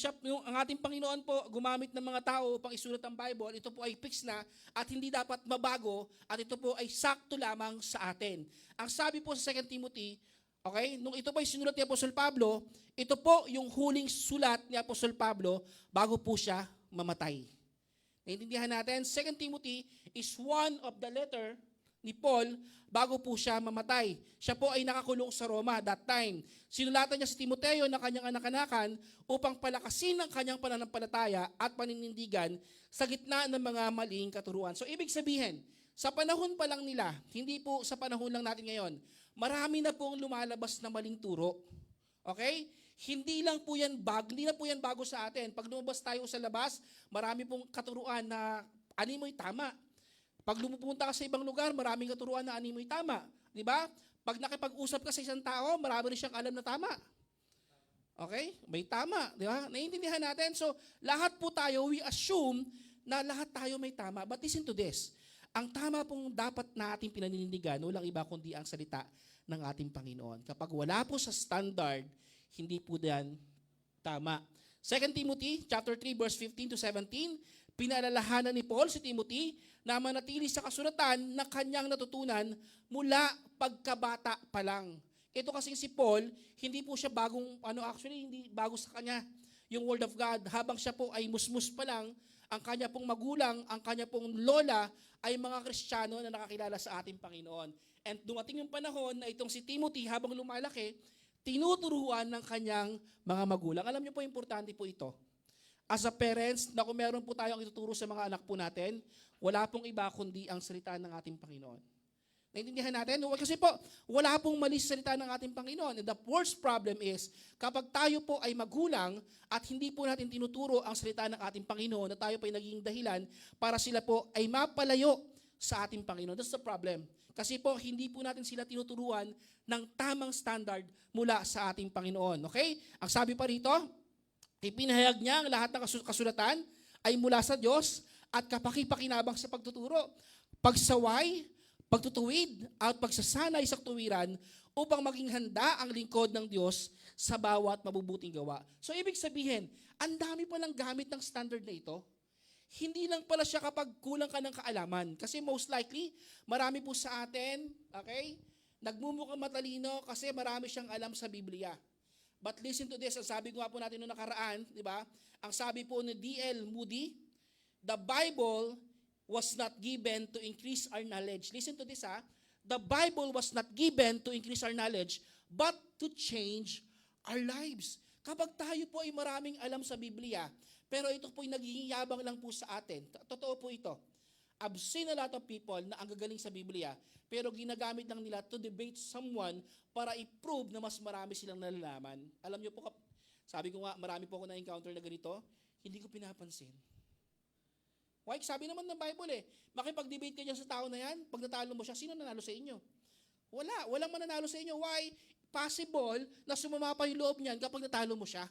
ang ating Panginoon po gumamit ng mga tao upang isulat ang Bible, ito po ay fix na at hindi dapat mabago at ito po ay sakto lamang sa atin. Ang sabi po sa 2 Timothy, okay, nung ito po ay sinulat ni Apostol Pablo, ito po yung huling sulat ni Apostol Pablo bago po siya mamatay. Naintindihan natin, 2 Timothy is one of the letter ni Paul bago po siya mamatay. Siya po ay nakakulong sa Roma that time. Sinulatan niya si Timoteo na kanyang anak-anakan upang palakasin ang kanyang pananampalataya at paninindigan sa gitna ng mga maling katuruan. So ibig sabihin, sa panahon pa lang nila, hindi po sa panahon lang natin ngayon, marami na pong lumalabas na maling turo. Okay? Hindi lang po yan hindi na po yan bago sa atin. Pag lumabas tayo sa labas, marami pong katuruan na animoy tama. Pag lumupunta ka sa ibang lugar, maraming katuruan na animoy tama. Di ba? Pag nakipag-usap ka sa isang tao, marami rin siyang alam na tama. Okay? May tama. Di ba? Naiintindihan natin. So, lahat po tayo, we assume na lahat tayo may tama. But listen to this. Ang tama pong dapat nating pinaninindigan, walang iba kundi ang salita ng ating Panginoon. Kapag wala po sa standard, hindi po yan tama. 2 Timothy chapter 3 verse 15 to 17, pinaalalahanan ni Paul si Timothy na manatili sa kasulatan na kanyang natutunan mula pagkabata pa lang. Ito kasi si Paul, hindi po siya bagong, hindi bago sa kanya yung Word of God. Habang siya po ay musmus pa lang, ang kanya pong magulang, ang kanya pong lola ay mga Kristiyano na nakakilala sa ating Panginoon. And dumating yung panahon na itong si Timothy habang lumalaki, tinuturuan ng kanyang mga magulang. Alam niyo po, importante po ito. As a parents, na kung meron po tayong ituturo sa mga anak po natin, wala pong iba kundi ang salita ng ating Panginoon. Naintindihan natin? Kasi po, wala pong mali sa salita ng ating Panginoon. And the worst problem is, kapag tayo po ay magulang at hindi po natin tinuturo ang salita ng ating Panginoon, na tayo po ay naging dahilan para sila po ay mapalayo sa ating Panginoon. That's the problem. Kasi po, hindi po natin sila tinuturuan ng tamang standard mula sa ating Panginoon. Okay? Ang sabi pa rito, ipinahayag niya ang lahat ng kasulatan ay mula sa Diyos at kapaki-pakinabang sa pagtuturo, pagsaway, pagtutuwid at pagsasanay sa tuwiran upang maging handa ang lingkod ng Diyos sa bawat mabubuting gawa. So ibig sabihin, ang dami palang gamit ng standard na ito. Hindi lang pala siya kapag kulang ka ng kaalaman. Kasi most likely, marami po sa atin, okay, nagmumukhang matalino kasi marami siyang alam sa Biblia. But listen to this, ang sabi ko nga po natin noong nakaraan, di ba? Ang sabi po ni D.L. Moody, the Bible was not given to increase our knowledge. Listen to this, ha? The Bible was not given to increase our knowledge, but to change our lives. Kapag tayo po ay maraming alam sa Biblia, pero ito po ay nagiging yabang lang po sa atin. Totoo po ito. I've seen a lot of people na ang gagaling sa Biblia, pero ginagamit lang nila to debate someone para i-prove na mas marami silang nalalaman. Alam niyo po, sabi ko nga, marami po ako na-encounter na ganito, hindi ko pinapansin. Why? Sabi naman ng Bible makipag-debate ka dyan sa tao na yan, pag natalo mo siya, sino nanalo sa inyo? Walang mananalo sa inyo. Why? Possible na sumama pa yung loob niyan kapag natalo mo siya.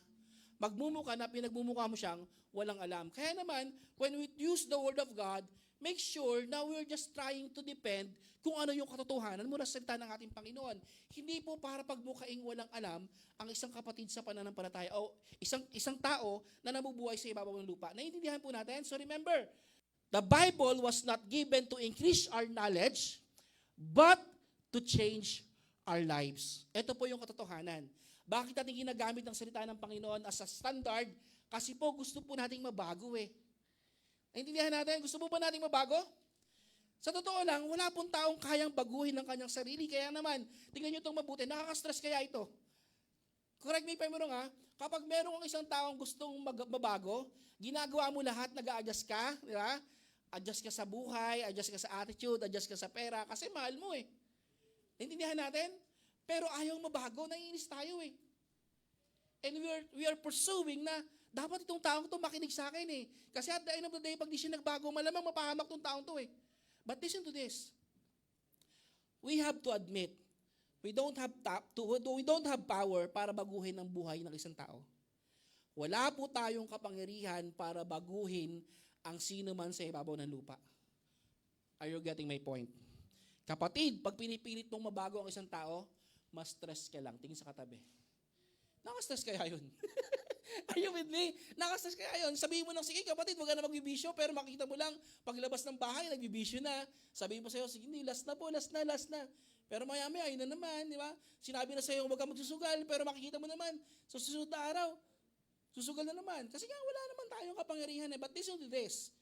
Magmumukha na pinagmumukha mo siyang walang alam. Kaya naman, when we use the Word of God, make sure na we're just trying to depend kung ano yung katotohanan mula sa salita ng ating Panginoon. Hindi po para pagmukhaing walang alam ang isang kapatid sa pananampalataya o isang tao na nabubuhay sa ibabaw ng lupa. Naiintindihan po natin? So remember, the Bible was not given to increase our knowledge, but to change our lives. Ito po yung katotohanan. Bakit natin ginagamit ang salita ng Panginoon as a standard? Kasi po gusto po nating mabago Naintindihan natin? Gusto po ba nating mabago? Sa totoo lang, wala pong taong kayang baguhin ng kanyang sarili. Kaya naman, tingnan nyo itong mabuti, nakaka-stress kaya ito. Correct me if I'm wrong kapag merong isang taong gustong mabago, ginagawa mo lahat, nag-a-adjust ka, di ba? Adjust ka sa buhay, adjust ka sa attitude, adjust ka sa pera, kasi mahal mo Naintindihan natin? Pero ayaw mabago, naiinis tayo And we are pursuing na dapat itong taong to makinig sa akin Kasi at the end of the day, pag di siya nagbago, malamang mapahamak itong taong to But listen to this. We have to admit, we don't have power para baguhin ang buhay ng isang tao. Wala po tayong kapangyarihan para baguhin ang sino man sa ibabaw ng lupa. Are you getting my point? Kapatid, pag pinipilit mong mabago ang isang tao, mas stress ka lang. Tingin sa katabi. Naka-stress kaya yun? Are you with me? Naka-stress kaya yun? Sabihin mo lang, sige kapatid, wag ka na magbibisyo, pero makikita mo lang, paglabas ng bahay, nagbibisyo na. Sabihin mo sa'yo, sige, last na po, last na. Pero maya-maya, ayun na naman, di ba? Sinabi na sa'yo, wag ka magsusugal, pero makikita mo naman, sa susunod na araw, susugal na naman. Kasi nga, wala naman tayong kapangyarihan But listen to this.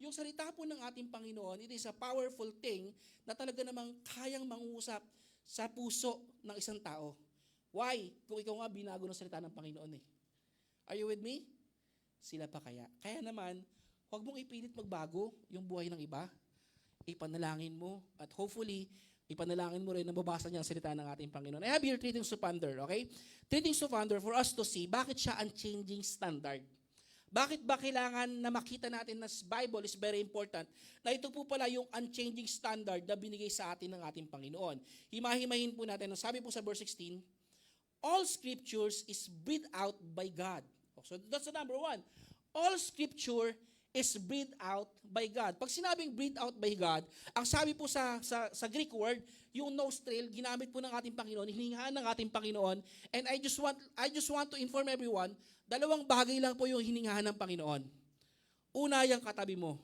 Yung salita po ng ating Panginoon, it is a powerful thing na talaga namang kayang mangusap sa puso ng isang tao. Why? Kung ikaw nga binago ng salita ng Panginoon Are you with me? Sila pa kaya. Kaya naman, huwag mong ipilit magbago yung buhay ng iba. Ipanalangin mo at hopefully, ipanalangin mo rin na mabasa niya ang salita ng ating Panginoon. I have here 3 things to ponder, okay? 3 things to ponder for us to see bakit siya unchanging standard. Bakit ba kailangan na makita natin na Bible is very important, na ito po pala yung unchanging standard na binigay sa atin ng ating Panginoon. Himahimahin po natin, sabi po sa verse 16, all scriptures is breathed out by God. So that's the number 1. All scripture is breathed out by God. Pag sinabing breathed out by God, ang sabi po sa Greek word, yung nostril, ginamit po ng ating Panginoon, hiningahan ng ating Panginoon, and I just want to inform everyone, 2 bagay lang po yung hiningahan ng Panginoon. Una, yung katabi mo.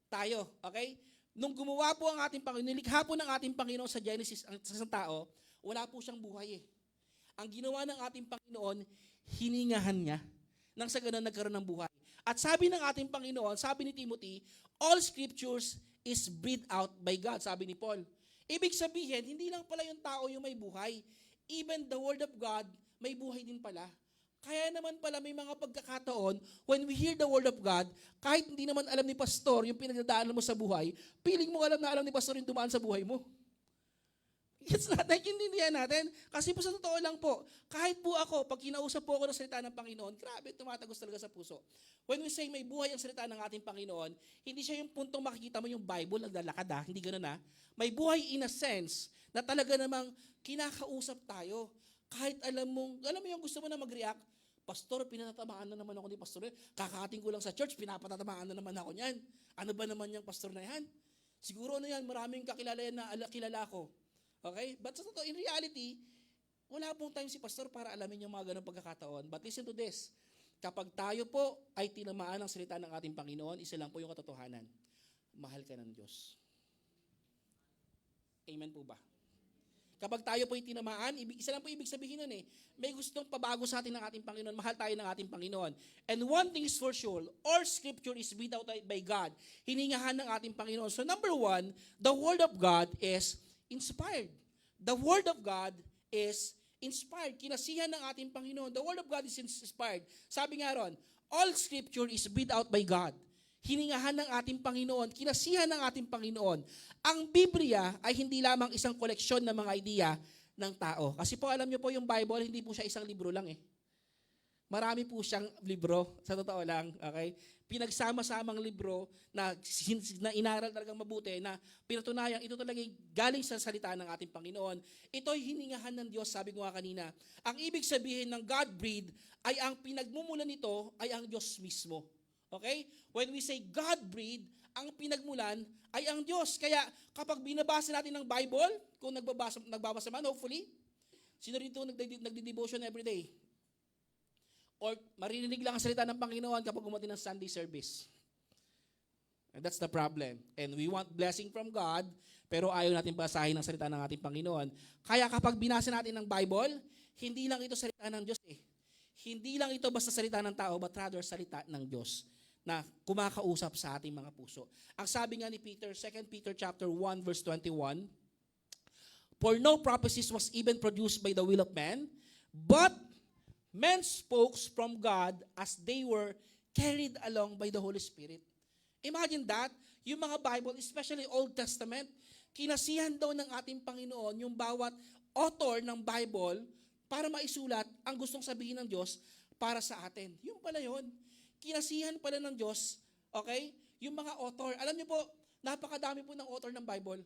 Tayo, okay? Nung gumawa po ang ating Panginoon, nilikha po ng ating Panginoon sa Genesis, sa isang tao, wala po siyang buhay Ang ginawa ng ating Panginoon, hiningahan niya, nang sa ganun nagkaroon ng buhay. At sabi ng ating Panginoon, sabi ni Timothy, all scriptures is breathed out by God, sabi ni Paul. Ibig sabihin, hindi lang pala yung tao yung may buhay. Even the Word of God, may buhay din pala. Kaya naman pala may mga pagkakataon, when we hear the Word of God, kahit hindi naman alam ni Pastor yung pinagdadaanan mo sa buhay, feeling mo alam ni Pastor yung dumaan sa buhay mo. It's not like intindihan natin. Kasi po sa totoo lang po, kahit po ako, pag kinausap po ako ng salita ng Panginoon, grabe, tumatagos talaga sa puso. When we say may buhay ang salita ng ating Panginoon, hindi siya yung puntong makikita mo yung Bible, naglalakad hindi ganun May buhay in a sense, na talaga namang kinakausap tayo. Kahit alam mo yung gusto mo na mag-react, Pastor, pinatatamaan na naman ako ni Pastor. Kakating ko lang sa church, pinapatatamaan na naman ako niyan. Ano ba naman yung Pastor na yan? Siguro maraming kakilala yan na kilala ko. Okay? But sa totoo, in reality, wala pong time si Pastor para alamin yung mga ganong pagkakataon. But listen to this. Kapag tayo po ay tinamaan ng salita ng ating Panginoon, isa lang po yung katotohanan. Mahal ka ng Diyos. Amen po ba? Kapag tayo po ay tinamaan, isa lang po ibig sabihin nun may gustong pabago sa atin ng ating Panginoon. Mahal tayo ng ating Panginoon. And one thing is for sure, all scripture is breathed out by God. Hiningahan ng ating Panginoon. So number 1, the Word of God is inspired. The Word of God is inspired. Kinasihan ng ating Panginoon. The Word of God is inspired. Sabi nga ron, all scripture is breathed out by God. hiningahan ng ating Panginoon, kinasihan ng ating Panginoon. Ang Biblia ay hindi lamang isang koleksyon ng mga idea ng tao. Kasi po alam niyo po yung Bible, hindi po siya isang libro lang eh. Marami po siyang libro, sa totoo lang, okay? Pinagsama-samang libro na inaral talagang mabuti, na pinatunayan, ito talaga galing sa salita ng ating Panginoon. Ito'y hiningahan ng Diyos, sabi ko nga kanina. Ang ibig sabihin ng God-breathed ay ang pinagmumulan nito ay ang Diyos mismo. Okay? When we say God-breathed, ang pinagmulan ay ang Diyos. Kaya kapag binabasa natin ng Bible, kung nagbabasa man, hopefully, sino rito nagdi-devotion every day? Or marinig lang ang salita ng Panginoon kapag umatin ng Sunday service. And that's the problem. And we want blessing from God, pero ayaw natin basahin ang salita ng ating Panginoon. Kaya kapag binasa natin ng Bible, hindi lang ito salita ng Diyos eh. Hindi lang ito basta salita ng tao, but rather salita ng Diyos na kumakausap sa ating mga puso. Ang sabi nga ni Peter, 2 Peter chapter 1 verse 21, "For no prophecies was even produced by the will of man, but men spoke from God as they were carried along by the Holy Spirit." Imagine that, yung mga Bible, especially Old Testament, kinasihan daw ng ating Panginoon yung bawat author ng Bible para maisulat ang gustong sabihin ng Diyos para sa atin. Yung pala yun. Kinasihan pala ng Diyos, okay? Yung mga author. Alam niyo po, napakadami po ng author ng Bible.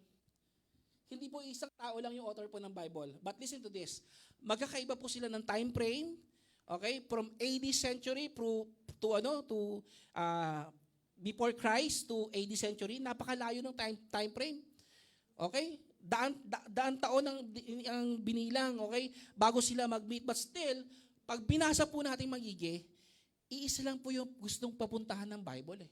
Hindi po isang tao lang yung author po ng Bible. But listen to this. Magkakaiba po sila ng time frame, okay? From AD century to before Christ to AD century, napakalayo ng time frame. Okay? Daan taon ang binilang, okay? Bago sila mag-meet. But still, pag binasa po natin magigi, iisa lang po yung gustong papuntahan ng Bible eh.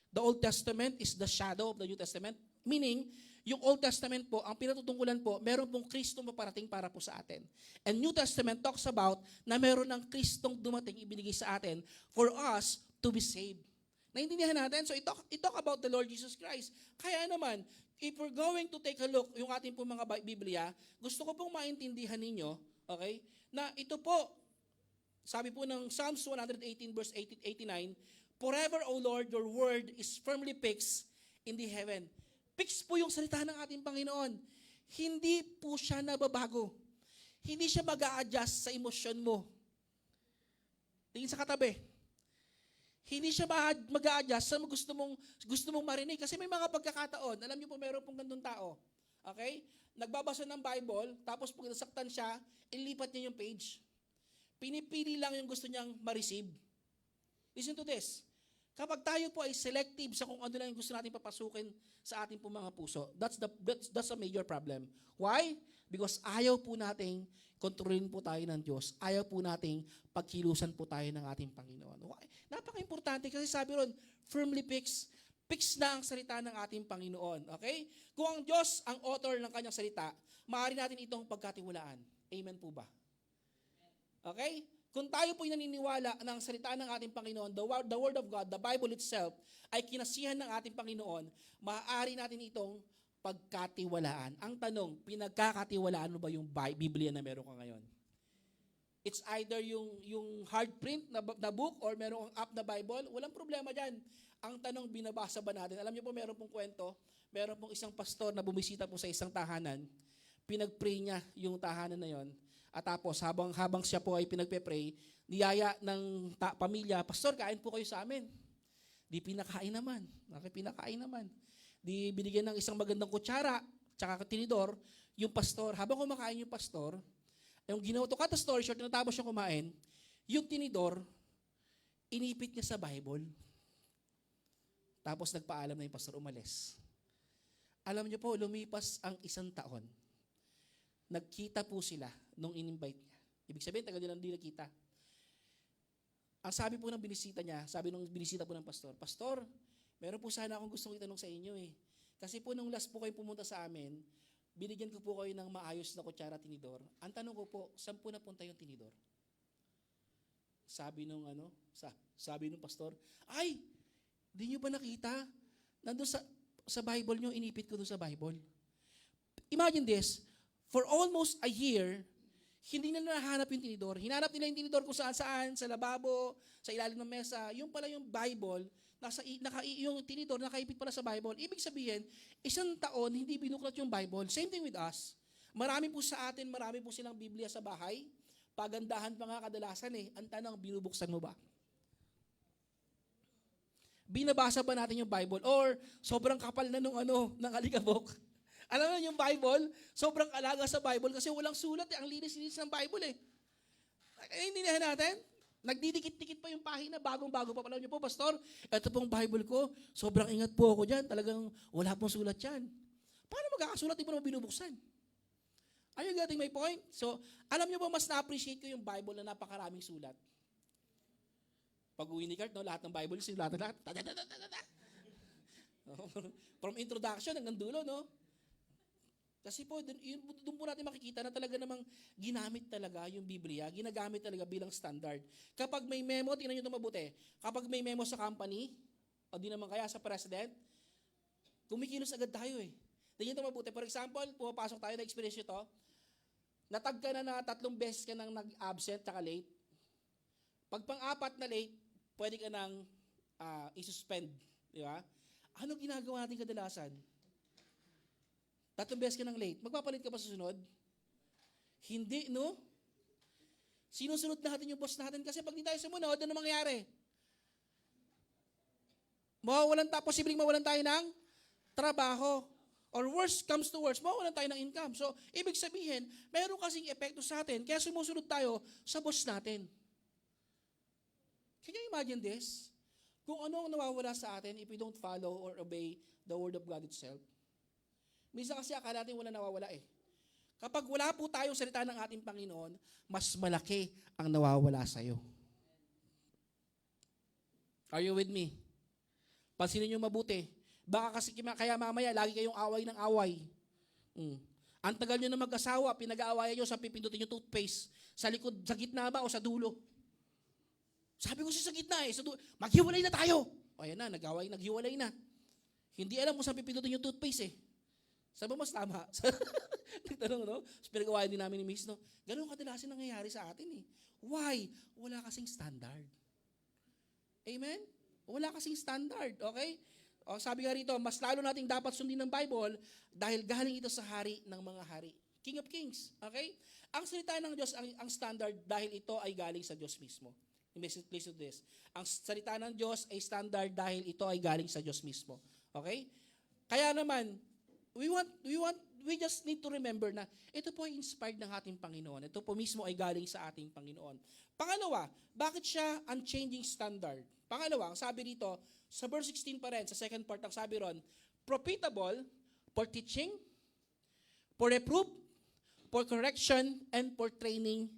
The Old Testament is the shadow of the New Testament. Meaning, yung Old Testament po, ang pinatutungkulan po, meron pong Kristong paparating para po sa atin. And New Testament talks about na meron ng Kristong dumating ibinigay sa atin for us to be saved. Naintindihan natin? So, it talk about the Lord Jesus Christ. Kaya naman, if we're going to take a look, yung ating pong mga Biblia, gusto ko pong maintindihan ninyo, okay, na ito po, sabi po ng Psalms 118 verse 89, "Forever, O Lord, your word is firmly fixed in the heaven." Fixed po yung salita ng ating Panginoon. Hindi po siya nababago. Hindi siya mag-a-adjust sa emosyon mo. Tingin sa katabi. Hindi siya mag-a-adjust sa gusto mong marinig. Kasi may mga pagkakataon, alam niyo po meron pong gandong tao. Okay? Nagbabasa ng Bible, tapos pag nasaktan siya, ilipat niya yung page. Pinipili lang yung gusto niyang ma-receive. Listen to this. Kapag tayo po ay selective sa kung ano lang yung gusto natin papasukin sa ating po mga puso, that's a major problem. Why? Because ayaw po nating kontrolin po tayo ng Diyos. Ayaw po nating pagkilusan po tayo ng ating Panginoon. Why? Napaka-importante kasi sabi ron, firmly fixed. Fixed na ang salita ng ating Panginoon. Okay? Kung ang Diyos ang author ng kanyang salita, maaari natin itong pagkatiwalaan. Amen po ba? Okay? Kung tayo po'y naniniwala ng salita ng ating Panginoon, the Word of God, the Bible itself, ay kinasihan ng ating Panginoon, maaari natin itong pagkatiwalaan. Ang tanong, pinagkakatiwalaan mo ba yung Biblia na meron ka ngayon? It's either yung hard print na book or meron kang app na Bible, walang problema dyan. Ang tanong, binabasa ba natin? Alam niyo po, meron pong kwento, meron pong isang pastor na bumisita po sa isang tahanan, pinag-pray niya yung tahanan na yon. At tapos, habang siya po ay pinagpe-pray, niyaya ng pamilya, "Pastor, kain po kayo sa amin." Di pinakain naman. Pinakain naman. Di binigyan ng isang magandang kutsara, tsaka tinidor, yung pastor. Habang kumakain yung pastor, yung ginawa to cut the story short, natapos siya kumain, yung tinidor, inipit niya sa Bible. Tapos nagpaalam na yung pastor, umalis. Alam niyo po, lumipas ang 1 taon. Nagkita po sila nung in-invite niya. Ibig sabihin, tagal nilang hindi nakita. Ang sabi po ng binisita niya, sabi nung binisita po ng pastor, "Pastor, meron po sana akong gustong itanong sa inyo eh. Kasi po nung last po kayo pumunta sa amin, binigyan ko po kayo ng maayos na kutsara tinidor. Ang tanong ko po, saan po napunta yung tinidor?" Sabi nung pastor, "Ay, di nyo ba nakita? Nandun sa Bible nyo, inipit ko doon sa Bible." Imagine this, for almost a year, hindi nila nahanap yung tinidor. Hinanap nila yung tinidor kung saan, sa lababo, sa ilalim ng mesa. Yung pala yung Bible na yung tinidor, nakaipit pala sa Bible. Ibig sabihin, isang taon, hindi binuklat yung Bible. Same thing with us. Marami po sa atin, marami po silang Biblia sa bahay. Pagandahan pa nga kadalasan eh. Ang tanong, binubuksan mo ba? Binabasa ba natin yung Bible? Or sobrang kapal na ng alikabok? Alam mo yung Bible, sobrang alaga sa Bible kasi walang sulat eh. Ang linis-linis ng Bible eh. Ay, hindi na natin. Nagdidikit-dikit pa yung pahina, bagong-bago pa. Alam niyo po, Pastor, ito pong Bible ko, sobrang ingat po ako dyan. Talagang wala pong sulat yan. Paano magkakasulat, di mo naman binubuksan? Are you getting my point? So, alam niyo po, mas na-appreciate ko yung Bible na napakaraming sulat. Pag uwi ni Kurt, lahat ng Bible, sinulatan lahat. From introduction hanggang dulo, no? Kasi po, doon po natin makikita na talaga namang ginamit talaga yung Biblia, ginagamit talaga bilang standard. Kapag may memo, tingnan nyo ito mabuti, kapag may memo sa company, o di naman kaya sa president, kumikilos agad tayo eh. Tingnan nyo ito mabuti. For example, pumapasok tayo, na-experience nyo ito, natag ka na 3 beses ka nang nag-absent tsaka late. Pag pang-4 na late, pwede ka nang i-suspend. Di ba? Ano ginagawa natin kadalasan? 3 beses ka nang late. Magpapalit ka pa sa sunod? Hindi, no? Sinusunod natin yung boss natin kasi pag di tayo sumunod, ano mangyayari? Posibleng mawalan tayo ng trabaho. Or worst comes to worst, mawalan tayo ng income. So, ibig sabihin, meron kasing epekto sa atin, kaya sumusunod tayo sa boss natin. Can you imagine this? Kung ano ang nawawala sa atin if we don't follow or obey the word of God itself. Minsan kasi akala natin wala nawawala eh. Kapag wala po tayong salita ng ating Panginoon, mas malaki ang nawawala sa iyo. Are you with me? Pansinin niyo mabuti. Baka kasi kaya mamaya lagi kayong away ng away. Ang tagal niyo na mag-asawa, pinag-aawayan niyo sa pipindutin niyo toothpaste. Sa likod, sa gitna ba o sa dulo? Sabi ko sa gitna eh, maghiwalay na tayo. O ayan na, naghiwalay na. Hindi alam kung saan pipindutin yung toothpaste eh. Sabi mo, mas tama. Nagtanong, no? So, pinag-awayan din namin ni Miss, no? Ganun kadalasan nangyayari sa atin eh. Why? Wala kasing standard. Amen? Wala kasing standard, okay? O, sabi nga rito, mas lalo nating dapat sundin ng Bible dahil galing ito sa hari ng mga hari. King of Kings, okay? Ang salita ng Diyos, ang standard dahil ito ay galing sa Diyos mismo. Listen to this. Ang salita ng Diyos ay standard dahil ito ay galing sa Diyos mismo. Okay? Kaya naman, we just need to remember na ito po ay inspired ng ating Panginoon. Ito po mismo ay galing sa ating Panginoon. Pangalawa, bakit siya unchanging standard? Pangalawa, ang sabi dito, sa verse 16 pa rin, sa second part, ang sabi ron, profitable for teaching, for reproof, for correction, and for training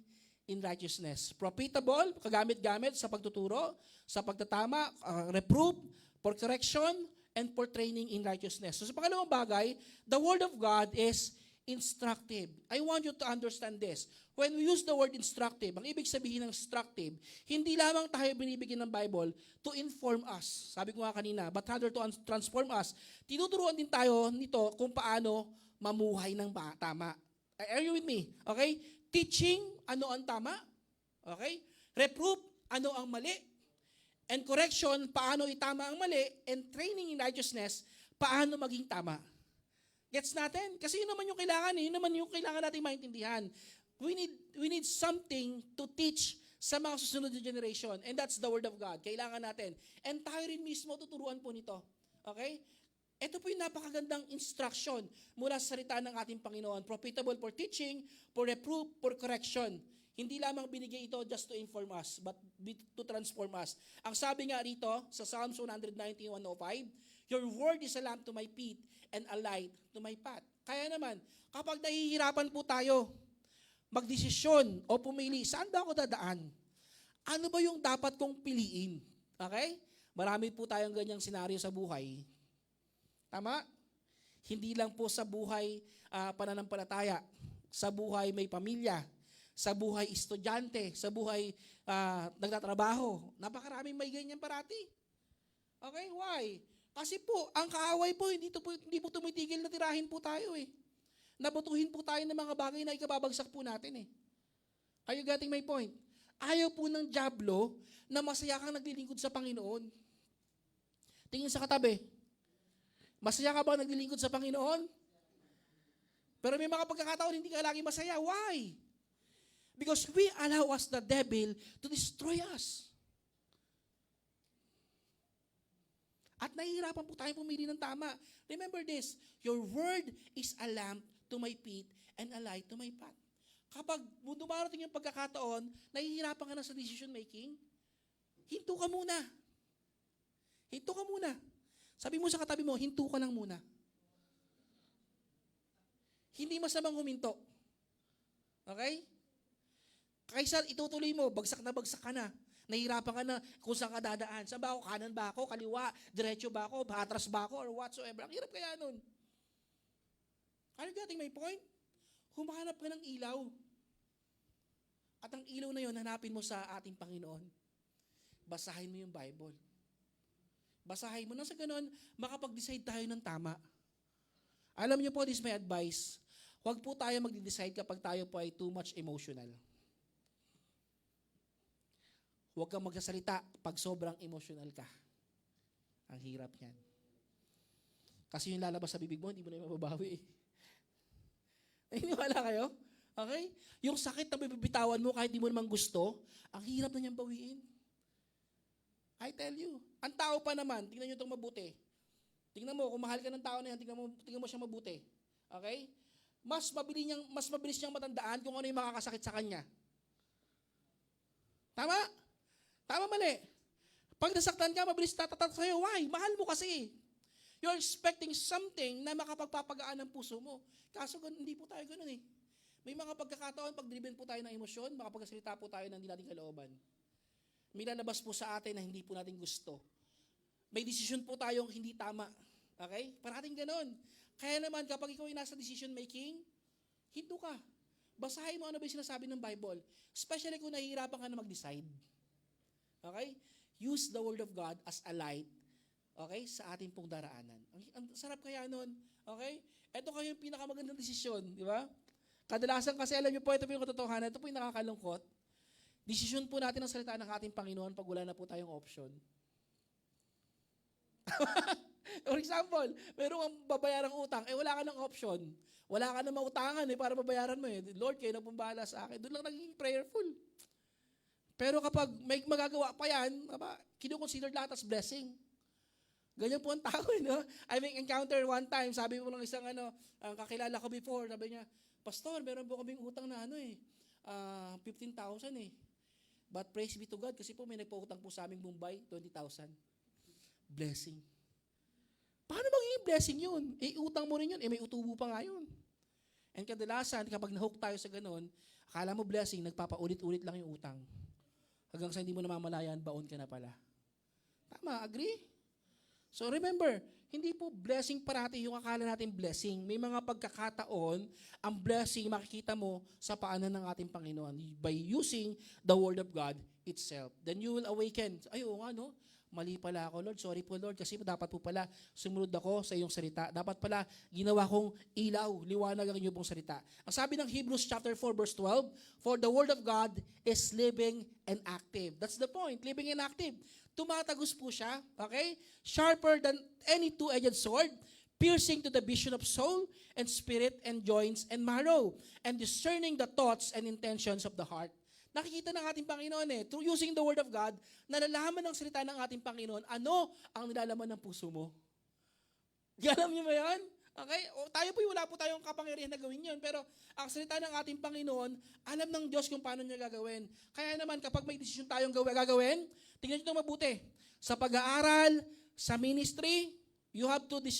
in righteousness. Profitable, kagamit-gamit sa pagtuturo, sa pagtatama, reproof, for correction, and for training in righteousness. So sa pangalawang bagay, the Word of God is instructive. I want you to understand this. When we use the word instructive, ang ibig sabihin ng instructive, hindi lamang tayo binibigyan ng Bible to inform us. Sabi ko nga kanina, but rather to transform us. Tinuturuan din tayo nito kung paano mamuhay ng tama. Are you with me? Okay? Teaching, ano ang tama? Okay? Reproof, ano ang mali? And correction, paano itama ang mali? And training in righteousness, paano maging tama? Gets natin? Kasi yun naman yung kailangan, yun naman yung kailangan natin maintindihan. We need something to teach sa mga susunod na generation. And that's the Word of God. Kailangan natin. And tayo rin mismo tuturuan po nito. Okay? Ito po yung napakagandang instruction mula sa salita ng ating Panginoon. Profitable for teaching, for reproof, for correction. Hindi lamang binigay ito just to inform us, but to transform us. Ang sabi nga rito sa Psalms 119:105, your word is a lamp to my feet and a light to my path. Kaya naman, kapag nahihirapan po tayo magdesisyon o pumili, saan ba ako dadaan? Ano ba yung dapat kong piliin? Okay? Marami po tayong ganyang senaryo sa buhay. Tama? Hindi lang po sa buhay pananampalataya, sa buhay may pamilya, sa buhay estudyante, sa buhay nagtatrabaho. Napakaraming may ganyan parati. Okay, why? Kasi po, ang kaaway po, hindi po tumitigil na tirahin po tayo eh. Nabutuhin po tayo ng mga bagay na ikababagsak po natin eh. Are you getting my point? Ayaw po ng dyablo na masaya kang naglilingkod sa Panginoon. Tingin sa katabi. Masaya ka ba naglilingkod sa Panginoon? Pero may mga pagkakataon hindi ka lagi masaya. Why? Because we allow us the devil to destroy us. At nahihirapan po tayo pumili ng tama. Remember this, your word is a lamp to my feet and a light to my path. Kapag dumarating yung pagkakataon, nahihirapan ka na sa decision making, hinto ka muna. Hinto ka muna. Sabi mo sa katabi mo, hinto ka lang muna. Hindi masamang huminto. Okay? Kaysa itutuloy mo, bagsak ka na. Nahihirapan ka na kung saan ka dadaan. Saan ba ako? Kanan ba ako? Kaliwa? Diretso ba ako? Patras ba ako? Or whatsoever. Ang hirap kaya nun. Are you getting my point? Humanap ka ng ilaw. At ang ilaw na yon, hanapin mo sa ating Panginoon. Basahin mo yung Bible. Basahin mo. Nang sa ganun, makapag-decide tayo ng tama. Alam niyo po, this is my advice. Huwag po tayo mag-decide kapag tayo po ay too much emotional. Huwag kang magsasalita pag sobrang emotional ka. Ang hirap yan. Kasi yung lalabas sa bibig mo, hindi mo na yung mababawi. Naniniwala kayo? Okay? Yung sakit na bibitawan mo kahit di mo naman gusto, ang hirap na niyang bawiin. I tell you. Ang tao pa naman, tingnan nyo itong mabuti. Tingnan mo, kung mahal ka ng tao na yan, tingnan mo siya mabuti. Okay? Mas mabilis niyang matandaan kung ano yung makakasakit sa kanya. Tama? Tama, mali. Pag nasaktan ka, mabilis tatatak sa'yo. Why? Mahal mo kasi. You're expecting something na makapagpapagaan ng puso mo. Kaso hindi po tayo ganun eh. May mga pagkakataon, pag driven po tayo ng emosyon, makapagsalita po tayo ng hindi natin kalooban. May lalabas po sa atin na hindi po natin gusto. May decision po tayong hindi tama. Okay? Parating ganun. Kaya naman, kapag ikaw ay nasa decision making, hinto ka. Basahin mo ano ba yung sinasabi ng Bible. Especially kung nahihirapan ka na mag-decide. Okay? Use the Word of God as a light, okay, sa ating pong daraanan. Ang sarap kaya nun. Okay? Ito kayo yung pinakamagandang desisyon, di ba? Kadalasan kasi, alam niyo po, ito po yung katotohanan, ito po yung nakakalungkot. Desisyon po natin ang salita ng ating Panginoon pag wala na po tayong option. For example, meron kang babayarang utang, wala ka ng option. Wala ka na mautangan para babayaran mo Lord, kayo na pong bahala sa akin. Doon lang naging prayerful. Pero kapag may magagawa pa yan, kinukonsider lahat as blessing. Ganyan po ang tao, no? I mean, encounter one time, sabi mo ng isang ang kakilala ko before, sabi niya, Pastor, meron po kaming utang na 15,000 But praise be to God, kasi po may nagpautang po sa aming Mumbai, 20,000. Blessing. Paano magiging blessing yun? Utang mo rin yun, may utubo pa nga yun. And kadalasan, kapag nahook tayo sa ganun, akala mo blessing, nagpapaulit-ulit lang yung utang. Hanggang sa hindi mo namamalayan, baon ka na pala. Tama, agree? So remember, hindi po blessing parati yung akala natin blessing. May mga pagkakataon, ang blessing makikita mo sa paanan ng ating Panginoon by using the Word of God itself. Then you will awaken. Ay, oo nga, no? Mali pala ako, Lord. Sorry po, Lord. Kasi dapat po pala sumunod ako sa iyong salita. Dapat pala ginawa kong ilaw, liwanag ang iyong salita. Ang sabi ng Hebrews chapter 4 verse 12, for the word of God is living and active. That's the point, living and active. Tumatagos po siya, okay? Sharper than any two-edged sword, piercing to the vision of soul and spirit and joints and marrow, and discerning the thoughts and intentions of the heart. Nakikita ng ating Panginoon through using the Word of God, nalalaman ng salita ng ating Panginoon, ano ang nilalaman ng puso mo. Alam niyo ba yan? Okay? Tayo po, wala po tayong kapangyarihan na gawin yun, pero ang salita ng ating Panginoon, alam ng Diyos kung paano niya gagawin. Kaya naman, kapag may desisyon tayong gagawin, tingnan niyo itong mabuti. Sa pag-aaral, sa ministry,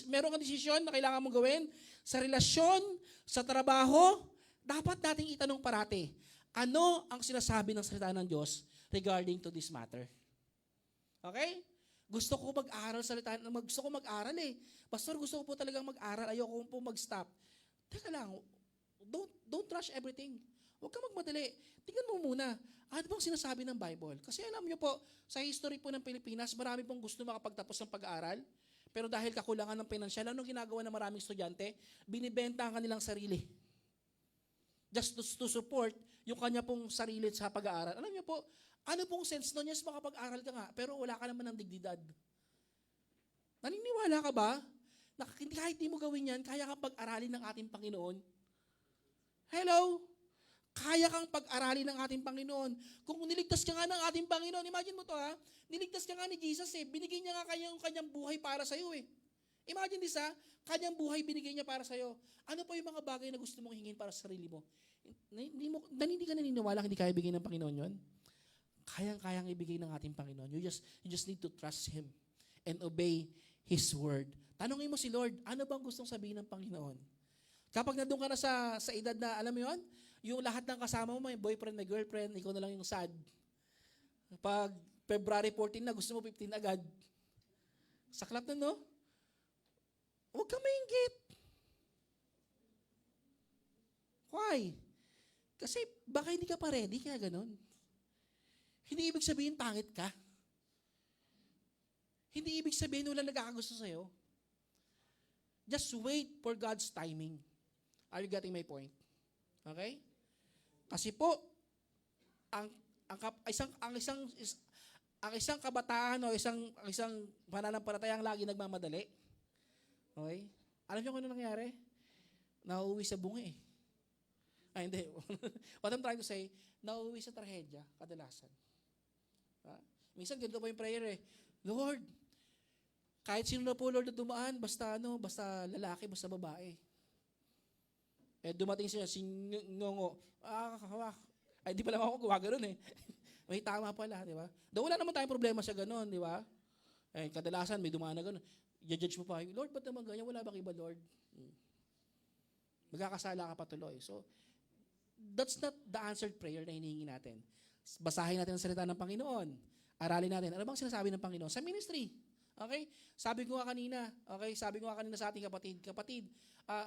meron kang desisyon na kailangan mong gawin. Sa relasyon, sa trabaho, dapat nating itanong parati, ano ang sinasabi ng salita ng Diyos regarding to this matter? Okay? Gusto ko mag-aral gusto ko mag-aral Pastor, gusto ko po talagang mag-aral. Ayoko po mag-stop. Teka lang, don't rush everything. Huwag ka magmadali. Tingnan mo muna, ano bang sinasabi ng Bible? Kasi alam niyo po, sa history po ng Pilipinas, marami pong gusto makapagtapos ng pag-aaral. Pero dahil kakulangan ng pinansyal, anong ginagawa ng maraming estudyante? Binibenta ang kanilang sarili. Just to support yung kanya pong sarili sa pag-aaral. Alam niyo po, ano pong sense nun? Yes, makapag-aral ka nga, pero wala ka naman ng dignidad. Naniniwala ka ba? Na kahit di mo gawin yan, kaya kang pag-aralin ng ating Panginoon? Hello? Kaya kang pag-aralin ng ating Panginoon. Kung niligtas ka nga ng ating Panginoon, imagine mo to ha, niligtas ka nga ni Jesus binigay niya nga kanyang buhay para sa'yo Imagine this kanyang buhay binigay niya para sa'yo. Ano pa yung mga bagay na gusto mong hingin para sa sarili mo? Hindi ka naniniwala hindi kaya bigay ng Panginoon yon? Kayang ibigay ng ating Panginoon. You just need to trust Him and obey His word. Tanungin mo si Lord, ano bang gustong sabihin ng Panginoon? Kapag nandun ka na sa edad na, alam mo yun, yung lahat ng kasama mo, may boyfriend, may girlfriend, ikaw na lang yung sad. Pag February 14 na, gusto mo 15 agad. Saklap na, no? Huwag ka mainggit. Why? Kasi baka hindi ka pa ready, kaya ganun. Hindi ibig sabihin pangit ka. Hindi ibig sabihin wala nagkakagusto sa'yo. Just wait for God's timing. Are you getting my point? Okay? Kasi po, ang isang kabataan o isang pananampalatayang lagi nagmamadali. Okay? Alam niyo kung ano nangyari? Nauuwi sa bunga Ay, hindi. What I'm trying to say, nauuwi sa trahedya, kadalasan. Minsan, ganito pa yung prayer Lord, kahit sino na po, Lord, na dumaan, basta lalaki, basta babae. Dumating siya, si Ngongo, ay, di pala ako gumagano'n May tama pala, di ba? Wala naman tayong problema sa gano'n, di ba? Kadalasan, may dumaan na gano'n. I-judge mo pa, Lord, ba't naman ganyan? Wala bang iba, Lord? Magkakasala ka patuloy. So, that's not the answered prayer na hinihingi natin. Basahin natin ang salita ng Panginoon. Aralin natin. Ano bang sinasabi ng Panginoon? Sa ministry. Okay? Sabi ko nga kanina sa ating kapatid,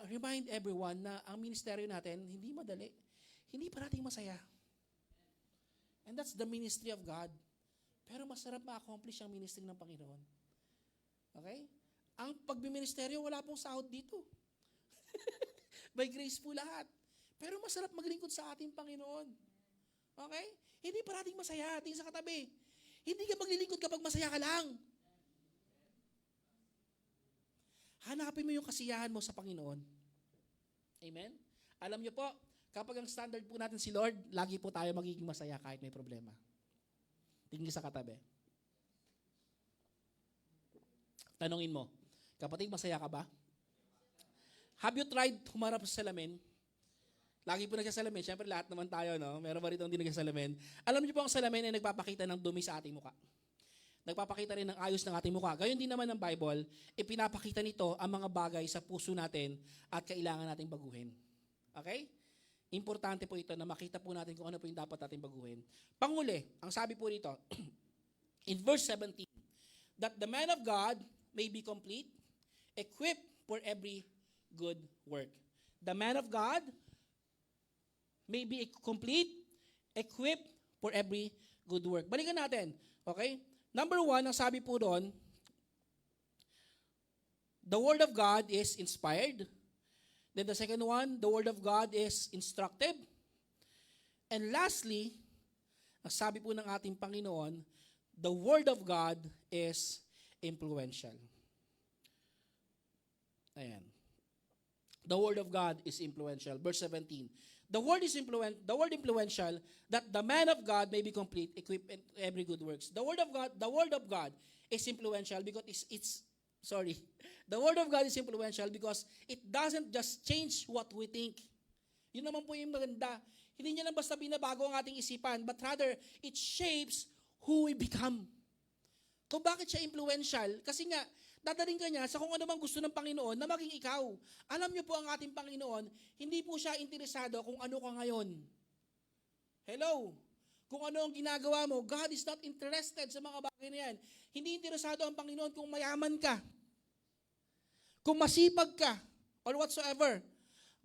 remind everyone na ang ministeryo natin, hindi madali. Hindi parating masaya. And that's the ministry of God. Pero masarap ma-accomplish ang ministry ng Panginoon. Okay? Ang pagbiministeryo, wala pong sahod dito. By grace po lahat. Pero masarap maglingkod sa ating Panginoon. Okay? Hindi parating masaya. Tingin sa katabi. Hindi ka maglilingkod kapag masaya ka lang. Hanapin mo yung kasiyahan mo sa Panginoon. Amen? Alam niyo po, kapag ang standard po natin si Lord, lagi po tayo magiging masaya kahit may problema. Tingin sa katabi. Tanungin mo, kapatid, masaya ka ba? Have you tried humarap sa salamin? Lagi po nagsasalamin. Siyempre, lahat naman tayo, no? Meron ba rito hindi nagsasalamin? Alam niyo po, ang salamin ay nagpapakita ng dumi sa ating muka. Nagpapakita rin ng ayos ng ating muka. Gayon din naman ng Bible, ipinapakita nito ang mga bagay sa puso natin at kailangan nating baguhin. Okay? Importante po ito na makita po natin kung ano po yung dapat nating baguhin. Panghuli, ang sabi po rito, in verse 17, that the man of God may be complete, equipped for every good work. The man of God may be complete, equipped for every good work. Balikan natin. Okay? Number 1, ang sabi po doon, the Word of God is inspired. Then the second one, the Word of God is instructive. And lastly, ang sabi po ng ating Panginoon, the Word of God is influential. Ayan. The Word of God is influential. Verse 17. The word influential, that the man of God may be complete, equipped in every good works. The word of God is influential because the word of God is influential because it doesn't just change what we think. Yun naman po yung maganda. Hindi niya lang basta binabago ang ating isipan, but rather, it shapes who we become. Kung bakit siya influential? Kasi nga, dadaling ka niya sa kung ano bang gusto ng Panginoon na maging ikaw. Alam niyo po ang ating Panginoon, hindi po siya interesado kung ano ka ngayon. Hello? Kung ano ang ginagawa mo, God is not interested sa mga bagay na yan. Hindi interesado ang Panginoon kung mayaman ka, kung masipag ka, or whatsoever.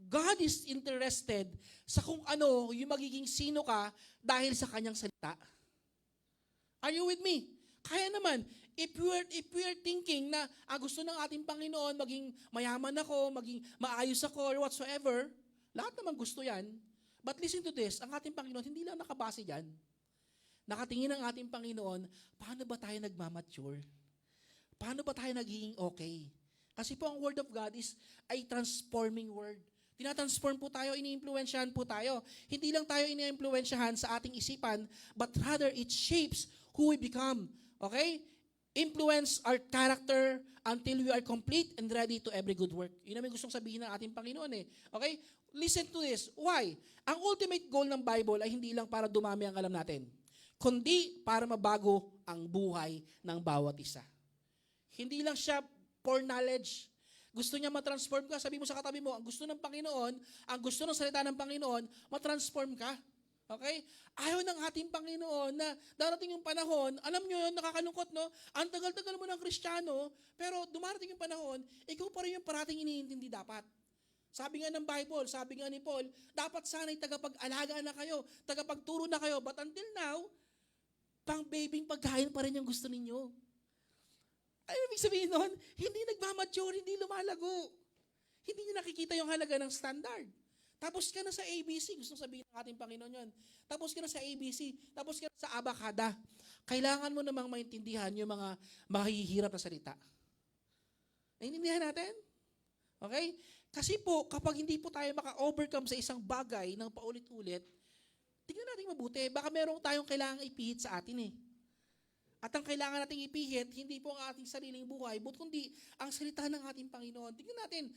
God is interested sa kung ano yung magiging sino ka dahil sa kanyang salita. Are you with me? Kaya naman, if we are thinking na gusto ng ating Panginoon maging mayaman ako, maging maayos ako, or whatsoever, lahat naman gusto yan. But listen to this, ang ating Panginoon hindi lang nakabase dyan. Nakatingin ang ating Panginoon, paano ba tayo nagmamature? Paano ba tayo nagiging okay? Kasi po ang Word of God is a transforming Word. Tinatransform po tayo, ini-influensyahan po tayo. Hindi lang tayo ini-influensyahan sa ating isipan, but rather it shapes who we become. Okay? Influence our character until we are complete and ready to every good work. Yun naman gustong sabihin ng ating Panginoon eh. Okay? Listen to this. Why? Ang ultimate goal ng Bible ay hindi lang para dumami ang alam natin, kundi para mabago ang buhay ng bawat isa. Hindi lang siya for knowledge. Gusto niya matransform ka. Sabi mo sa katabi mo, ang gusto ng Panginoon, ang gusto ng salita ng Panginoon, matransform ka. Okay? Ayaw ng ating Panginoon na darating yung panahon, alam nyo yun, nakakalungkot, no? Ang tagal-tagal mo ng Kristiyano, pero dumarating yung panahon, ikaw pa rin yung parating iniintindi dapat. Sabi nga ng Bible, sabi nga ni Paul, dapat sana'y tagapag-alaga na kayo, tagapagturo na kayo, but until now, pang-babing pagkain pa rin yung gusto ninyo. Ay, ibig sabihin nun, hindi nagmamature, hindi lumalago. Hindi niya nakikita yung halaga ng standard. Tapos ka na sa ABC, gusto sabihin ng ating Panginoon yun. Tapos ka na sa ABC, tapos ka na sa abakada. Kailangan mo namang maintindihan yung mga mahihirap na salita. Naintindihan natin? Okay? Kasi po, kapag hindi po tayo maka-overcome sa isang bagay ng paulit-ulit, tingnan natin mabuti, baka merong tayong kailangang ipihit sa atin eh. At ang kailangan nating ipihit, hindi po ang ating sariling buhay, but kundi ang salita ng ating Panginoon. Tingnan natin,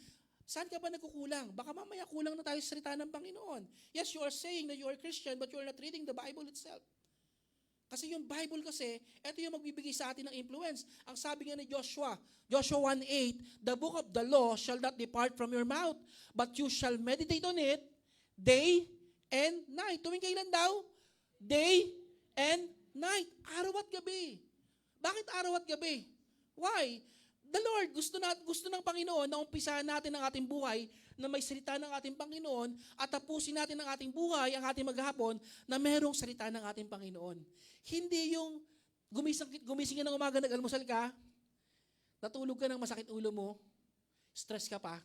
saan ka ba nagkukulang? Baka mamaya kulang na tayo sa salita ng Panginoon. Yes, you are saying that you are Christian, but you are not reading the Bible itself. Kasi yung Bible kasi, ito yung magbibigay sa atin ng influence. Ang sabi nga ni Joshua 1:8, the book of the law shall not depart from your mouth, but you shall meditate on it day and night. Tuwing kailan daw? Day and night. Araw at gabi. Bakit araw at gabi? Why? The Lord, gusto ng Panginoon na umpisahan natin ang ating buhay na may salita ng ating Panginoon at tapusin natin ang ating buhay, ang ating maghapon na merong salita ng ating Panginoon. Hindi yung gumising ka ng umaga, nag-almusal ka, natulog ka ng masakit ulo mo, stress ka pa,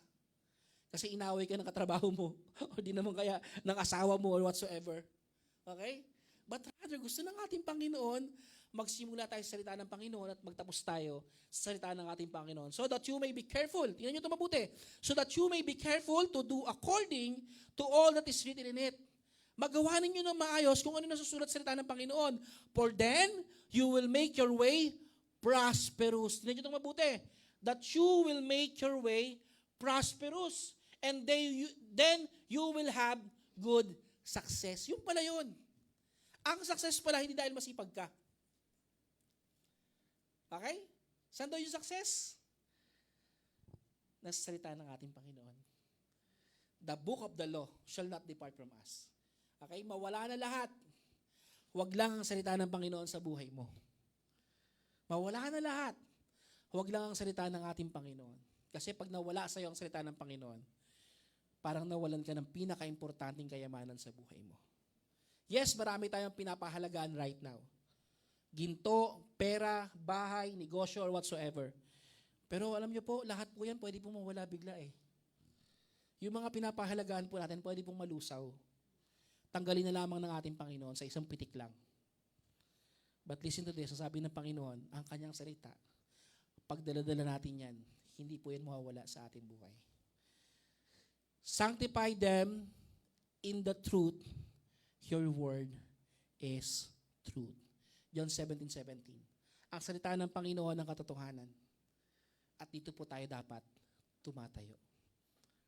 kasi inaway ka ng katrabaho mo, o di naman kaya ng asawa mo or whatsoever. Okay? But rather, gusto ng ating Panginoon, magsimula tayo sa salita ng Panginoon at magtapos tayo sa salita ng ating Panginoon. So that you may be careful. Tingnan nyo ito mabuti. So that you may be careful to do according to all that is written in it. Magawa ninyo ng maayos kung ano nasusulat sa salita ng Panginoon. For then, you will make your way prosperous. Tingnan nyo ito mabuti. That you will make your way prosperous. And then you will have good success. Yung pala yun. Ang success pala, hindi dahil masipag ka. Okay? Saan daw yung success? Nasa salita ng ating Panginoon. The book of the law shall not depart from us. Okay? Mawala na lahat. Huwag lang ang salita ng Panginoon sa buhay mo. Mawala na lahat. Huwag lang ang salita ng ating Panginoon. Kasi pag nawala sa iyo ang salita ng Panginoon, parang nawalan ka ng pinaka-importanting kayamanan sa buhay mo. Yes, marami tayong pinapahalagaan right now. Ginto, pera, bahay, negosyo, or whatsoever. Pero alam nyo po, lahat po yan pwede pong mawala bigla eh. Yung mga pinapahalagaan po natin, pwede pong malusaw. Tanggalin na lamang ng ating Panginoon sa isang pitik lang. But listen to this, sasabi ng Panginoon, ang kanyang salita, pag daladala natin yan, hindi po yan mawawala sa ating buhay. Sanctify them in the truth. Your word is truth. John 17:17. Ang salita ng Panginoon ng katotohanan. At dito po tayo dapat tumatayo.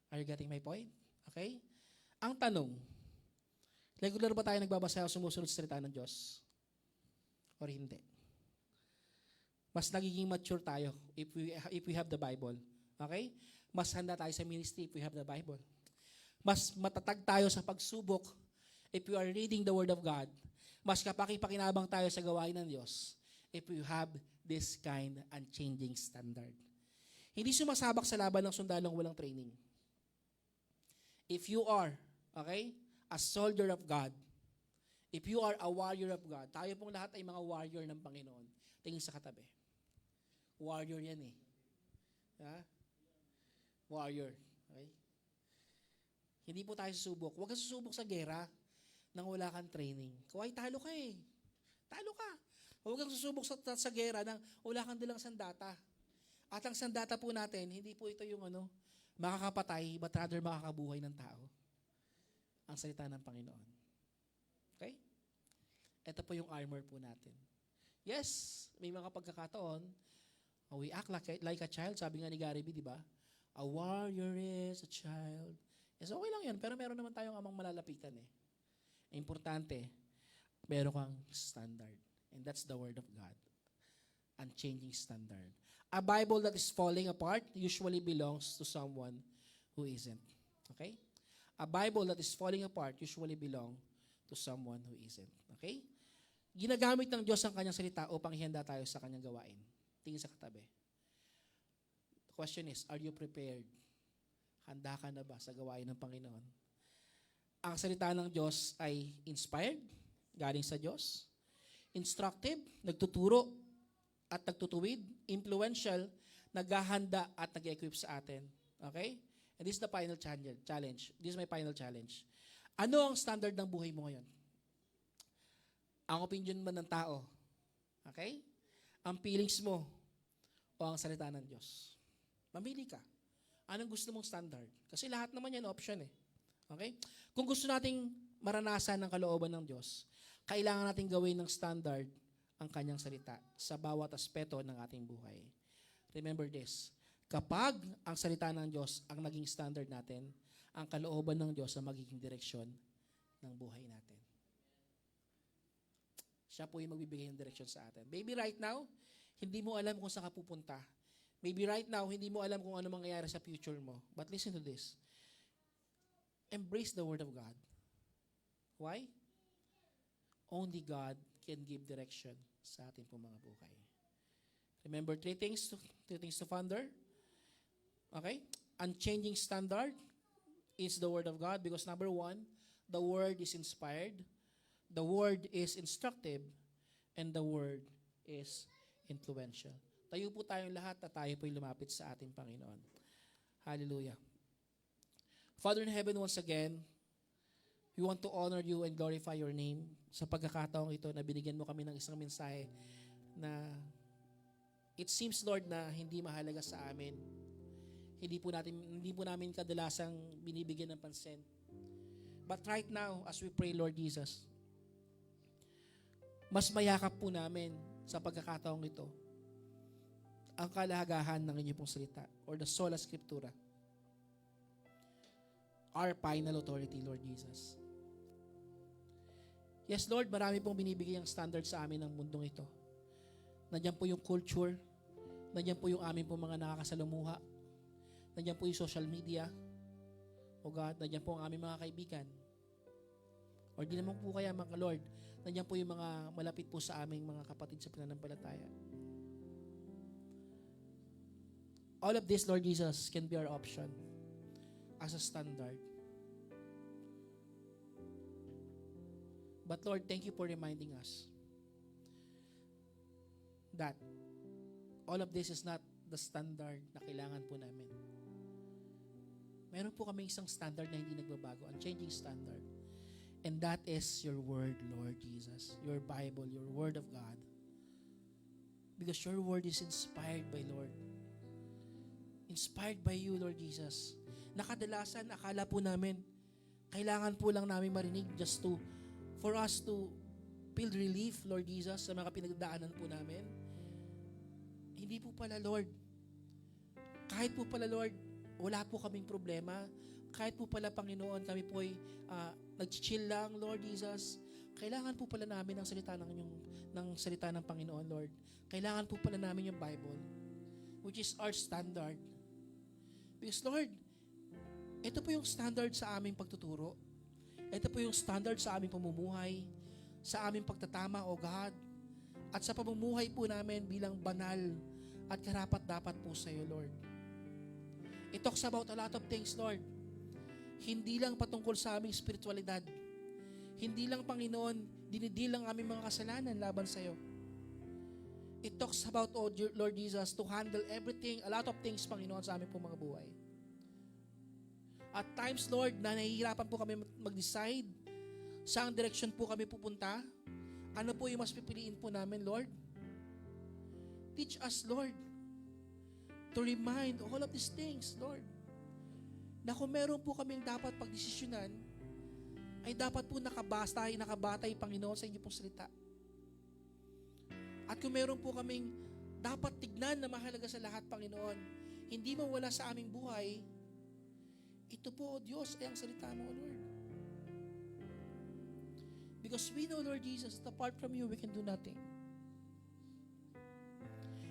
Are you getting my point? Okay? Ang tanong, regular ba tayo nagbabasa o sumusunod sa salita ng Diyos? Or hindi? Mas nagiging mature tayo if we have the Bible. Okay? Mas handa tayo sa ministry if we have the Bible. Mas matatag tayo sa pagsubok if we are reading the Word of God. Mas kapaki-pakinabang tayo sa gawain ng Diyos if we have this kind and changing standard. Hindi sumasabak sa laban ng sundalong walang training. If you are, okay, a soldier of God, if you are a warrior of God, tayo pong lahat ay mga warrior ng Panginoon. Tingin sa katabi. Warrior yan eh. Ha? Warrior. Okay? Hindi po tayo susubok. Huwag kang susubok sa gera nang wala kang training. Kaway, talo ka eh. Talo ka. Huwag kang susubok sa gera nang wala kang dalang sandata. At ang sandata po natin, hindi po ito yung makakapatay, but rather makakabuhay ng tao. Ang salita ng Panginoon. Okay? Ito po yung armor po natin. Yes, may mga pagkakataon, we act like a child, sabi nga ni Gary B, di ba? A warrior is a child. Yes, okay lang yun, pero meron naman tayong amang malalapitan eh. Importante, meron kang standard. And that's the Word of God. Unchanging standard. A Bible that is falling apart usually belongs to someone who isn't. Okay? A Bible that is falling apart usually belongs to someone who isn't. Okay? Ginagamit ng Diyos ang kanyang salita upang ihanda tayo sa kanyang gawain. Tingin sa katabi. The question is, are you prepared? Handa ka na ba sa gawain ng Panginoon? Ang salita ng Diyos ay inspired, galing sa Diyos, instructive, nagtuturo at nagtutuwid, influential, naghahanda at nag-equip sa atin. Okay? And this is the final challenge. This is my final challenge. Ano ang standard ng buhay mo ngayon? Ang opinion mo ng tao? Okay? Ang feelings mo o ang salita ng Diyos? Mamili ka. Anong gusto mong standard? Kasi lahat naman yan option eh. Okay? Kung gusto nating maranasan ng kalooban ng Diyos, kailangan nating gawin ng standard ang kanyang salita sa bawat aspeto ng ating buhay. Remember this, kapag ang salita ng Diyos ang naging standard natin, ang kalooban ng Diyos ang magiging direksyon ng buhay natin. Siya po yung magbibigay ng direksyon sa atin. Maybe right now, hindi mo alam kung saan ka pupunta. Maybe right now, hindi mo alam kung ano mangyayari sa future mo. But listen to this. Embrace the Word of God. Why? Only God can give direction sa ating pong mga buhay. Remember three things to ponder. Okay? Unchanging standard is the Word of God because number one, the Word is inspired, the Word is instructive, and the Word is influential. Tayo po tayong lahat at tayo po'y lumapit sa ating Panginoon. Hallelujah. Father in heaven, once again, we want to honor you and glorify your name sa pagkakataong ito na binigyan mo kami ng isang mensahe na it seems, Lord, na hindi mahalaga sa amin. Hindi po namin kadalasang binibigyan ng pansin. But right now, as we pray, Lord Jesus, mas mayakap po namin sa pagkakataong ito ang kalahagahan ng inyong pong salita or the sola scriptura. Our final authority, Lord Jesus. Yes, Lord, marami pong binibigay ang standard sa amin ng mundong ito. Nandiyan po yung culture, nandiyan po yung amin pong mga nakakasalamuha, nandiyan po yung social media, o God, nandiyan po ang aming mga kaibigan. Or di naman po kaya mga Lord, nandiyan po yung mga malapit po sa aming mga kapatid sa pananampalataya. All of this, Lord Jesus, can be our option as a standard. But Lord, thank you for reminding us that all of this is not the standard na kailangan po namin. Meron po kami isang standard na hindi nagbabago, unchanging standard. And that is your word, Lord Jesus. Your Bible, your word of God. Because your word is inspired by Lord. Inspired by you, Lord Jesus. Nakadalasan, akala po namin, kailangan po lang namin marinig just for us to feel relief, Lord Jesus, sa mga pinagdaanan po namin. Hindi po pala, Lord. Kahit po pala, Lord, wala po kaming problema. Kahit po pala, Panginoon, kami po ay nag-chill lang, Lord Jesus. Kailangan po pala namin ang salita ng salita ng Panginoon, Lord. Kailangan po pala namin yung Bible, which is our standard. Because, Lord, ito po yung standard sa aming pagtuturo. Ito po yung standard sa aming pamumuhay, sa aming pagtatama, O God, at sa pamumuhay po namin bilang banal at karapat-dapat po sa iyo, Lord. It talks about a lot of things, Lord. Hindi lang patungkol sa aming spiritualidad. Hindi lang, Panginoon, dinidilang aming mga kasalanan laban sa iyo. It talks about, oh Lord Jesus, to handle everything, a lot of things, Panginoon, sa aming po mga buhay. At times, Lord, na nahihirapan po kami mag-decide saan direction po kami pupunta. Ano po yung mas pipiliin po namin, Lord? Teach us, Lord. to remind all of these things, Lord. Na kung meron po kaming dapat pagdesisyonan, ay dapat po nakabatay, Panginoon, sa inyo pong salita. At kung meron po kaming dapat tignan na mahalaga sa lahat, Panginoon, hindi mawala sa aming buhay, ito po, O Diyos, ay ang salita mo, O Lord. Because we know, Lord Jesus, that apart from you, we can do nothing.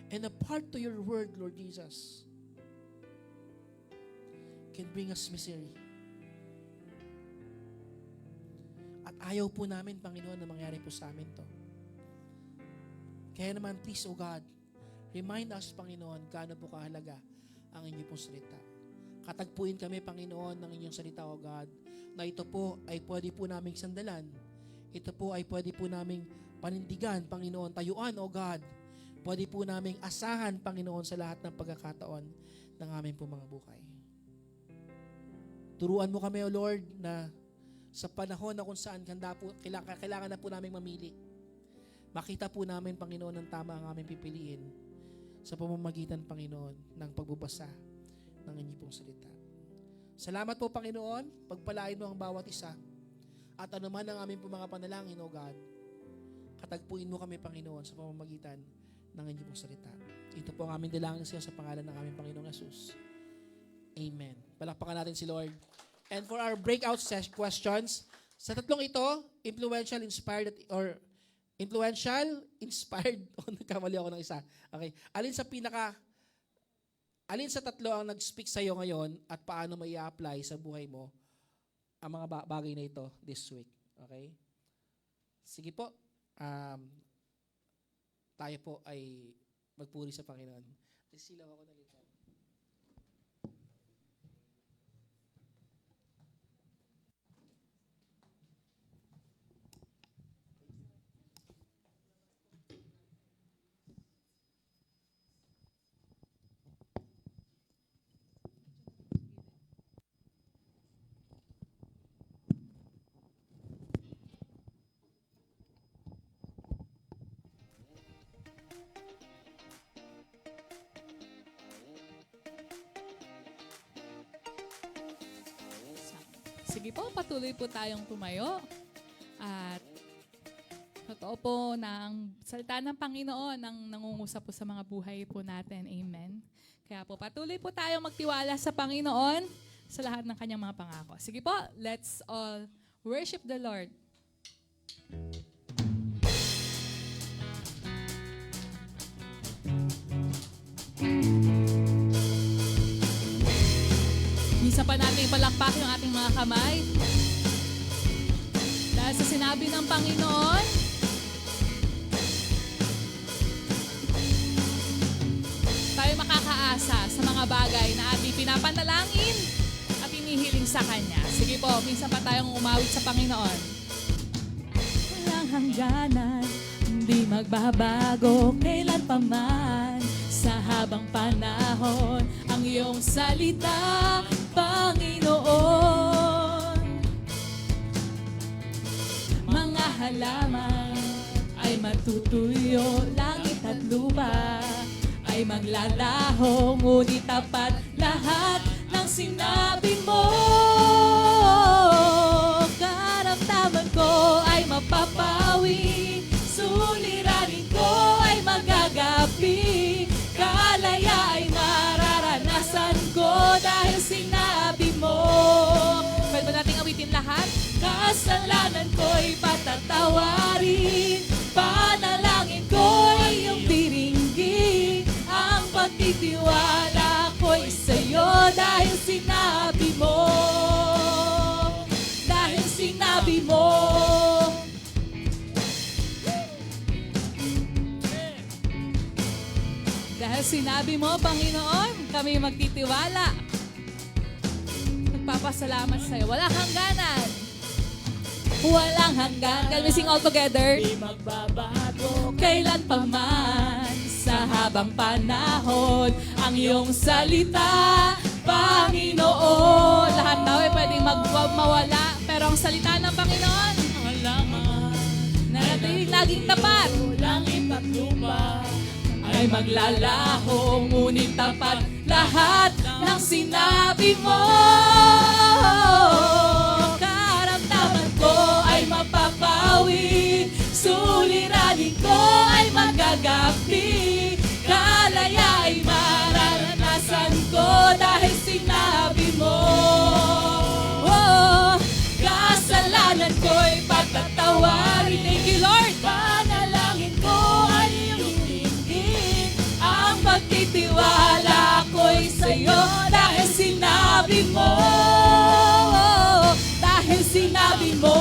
And apart to your word, Lord Jesus, can bring us misery. At ayaw po namin, Panginoon, na mangyari po sa amin to. Kaya naman, please, O God, remind us, Panginoon, gaano po kahalaga ang inyong pong salita. Katagpuin kami, Panginoon, ng inyong salita, O God, na ito po ay pwede po naming sandalan. Ito po ay pwede po naming panindigan, Panginoon, tayuan, O God. Pwede po naming asahan, Panginoon, sa lahat ng pagkakataon ng aming po mga buhay. Turuan mo kami, O Lord, na sa panahon na kung saan kailangan na po naming mamili. Makita po namin, Panginoon, ng tama ang aming pipiliin sa pamamagitan, Panginoon, ng pagbubasa ng inyong pong salita. Salamat po, Panginoon, pagpalain mo ang bawat isa. At anuman ang aming po mga panalangin, O God, katagpuin mo kami, Panginoon, sa pamamagitan ng inyong pong salita. Ito po ang aming dalangin sa iyo sa pangalan ng aming Panginoong Jesus. Amen. Palakpakan natin si Lord. And for our breakout questions, sa tatlong ito, influential, inspired, nagkamali ako ng isa. Okay. Alin sa tatlo ang nag-speak sa iyo ngayon at paano may i-apply sa buhay mo ang mga bagay na ito this week? Okay? Sige po. Tayo po ay magpuri sa Panginoon. Silaw ako na dito. Sige po, patuloy po tayong tumayo. At totoo po na ang salita ng Panginoon ang nangungusap po sa mga buhay po natin. Amen. Kaya po patuloy po tayong magtiwala sa Panginoon sa lahat ng kanyang mga pangako. Sige po, let's all worship the Lord. Minsan pa natin ipalakpak yung ating mga kamay. Dahil sa sinabi ng Panginoon, tayo makakaasa sa mga bagay na ating pinapanalangin at inihiling sa Kanya. Sige po, minsan pa tayong umawit sa Panginoon. Walang hangganan, hindi magbabago kailan pa man. Sa habang panahon, ang iyong salita, Panginoon. Mga halaman ay matutuyo, langit at lupa ay maglalaho, ngunit tapat lahat ng sinabi mo. Karamdaman ko ay mapapawi, suliranin ko ay magagapi, kalaya ay mararanasan ko dahil sinabi mo. Pwede ba nating awitin lahat? Kasalanan ko'y patatawarin, panalangin ko'y iyong diringgin, ang pagtitiwala ko'y sa'yo dahil sinabi mo. Dahil sinabi mo. Dahil sinabi mo, Panginoon, kami magtitiwala. Nagpapasalamat sa'yo. Walang hangganan. Walang hanggan. Can we sing all together? Di magbabago kailan pa man, sa habang panahon, ang iyong salita, Panginoon. Lahat daw ay pwedeng mawala, pero ang salita ng Panginoon, nanatiling laging tapat. Langit at lupa ay maglalaho, ngunit tapat lahat ng sinabi mo. Karamdaman ko ay mapapawi, suliranin ko ay magagapi, kalaya ay mararanasan ko dahil sinabi mo. Oh, kasalanan ko'y patatawarin. Thank you, Lord. Panalangin ko ay iyong dinggin, ang pagtitiwala ko'y sa'yo dahil sinabi mo. Dahil sinabi mo.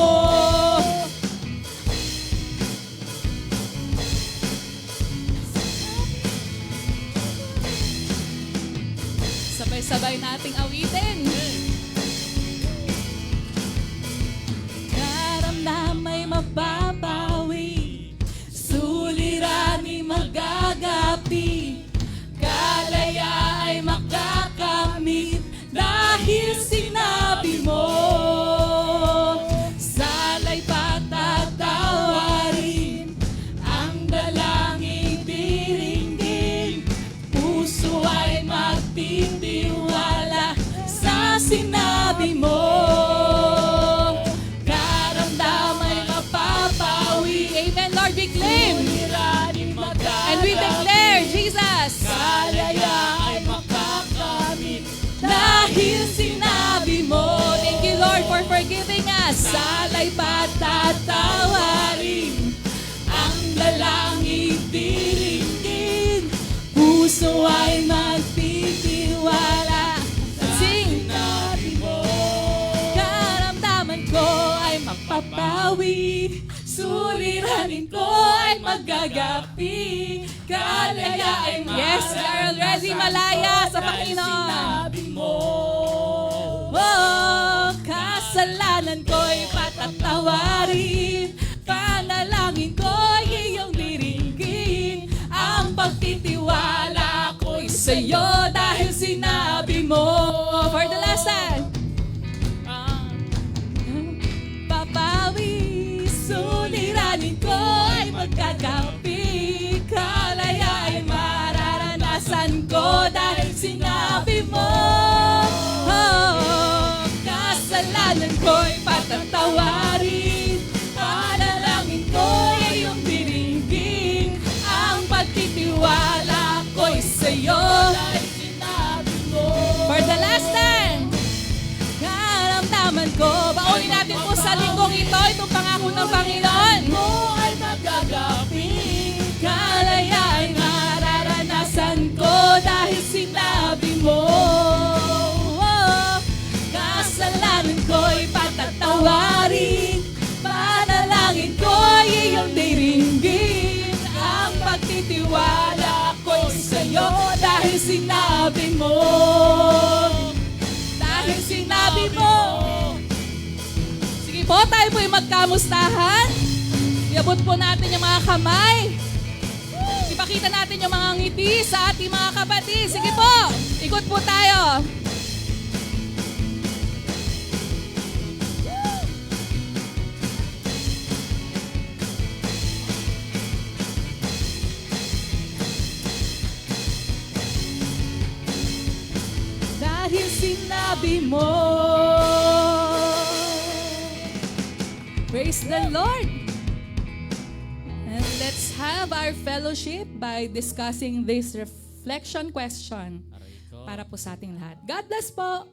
Sabay-sabay nating awitin. Karamdamay mapapawi, suliranin magagapi, kalaya ay makakamit dahil sinabi mo. Sala'y patatawarin, ang dalangin diringgin, puso ay magtitiwala sa sinabi mo. Karamdamay mapapawi. Amen, Lord, we claim. And we declare, Jesus, kalaya ay makakamit dahil sinabi mo. Thank you, Lord, for forgiving us. Sala'y patatawarin, ang dalangin diringgin, puso ay magtitiwala sa sinabi mo. Karamdaman ko ay mapapawi, suliranin ko ay magagapi, kalaya ay yes, we are already malaya sa Panginoon. Sinabi mo. Oh, kasalanan ko'y patatawarin, panalangin ko'y iyong diringgin, ang pagtitiwala ko'y sa'yo dahil sinabi mo. For the last time. Papawi, suliranin ko ay magkagapi, kalaya ay mararanasan ko dahil sinabi mo. Oh, kasalanan ko'y patatawarin, panalangin ko'y iyong diringgin, ang pagtitiwala ko'y sa'yo dahil sinabi mo. For the last time. Karamdaman ko, baunin natin po sa linggong ito, itong pangako ng Panginoon. Mo ay magagapi, kalaya ay mararanasan ko dahil sinabi mo. Oh, kasalanan ko'y patatawarin, panalangin ko'y iyong diringgin, ang pagtitiwala ko'y sa'yo dahil sinabi mo. Dahil sinabi mo. Sige po, tayo po'y magkamustahan. Iabot po natin yung mga kamay. Ipakita natin yung mga ngiti sa ating mga kapatid. Sige po, ikot po tayo. Dahil sinabi mo. Praise the Lord. And let's have our fellowship by discussing this reflection question para po sa ating lahat. God bless po.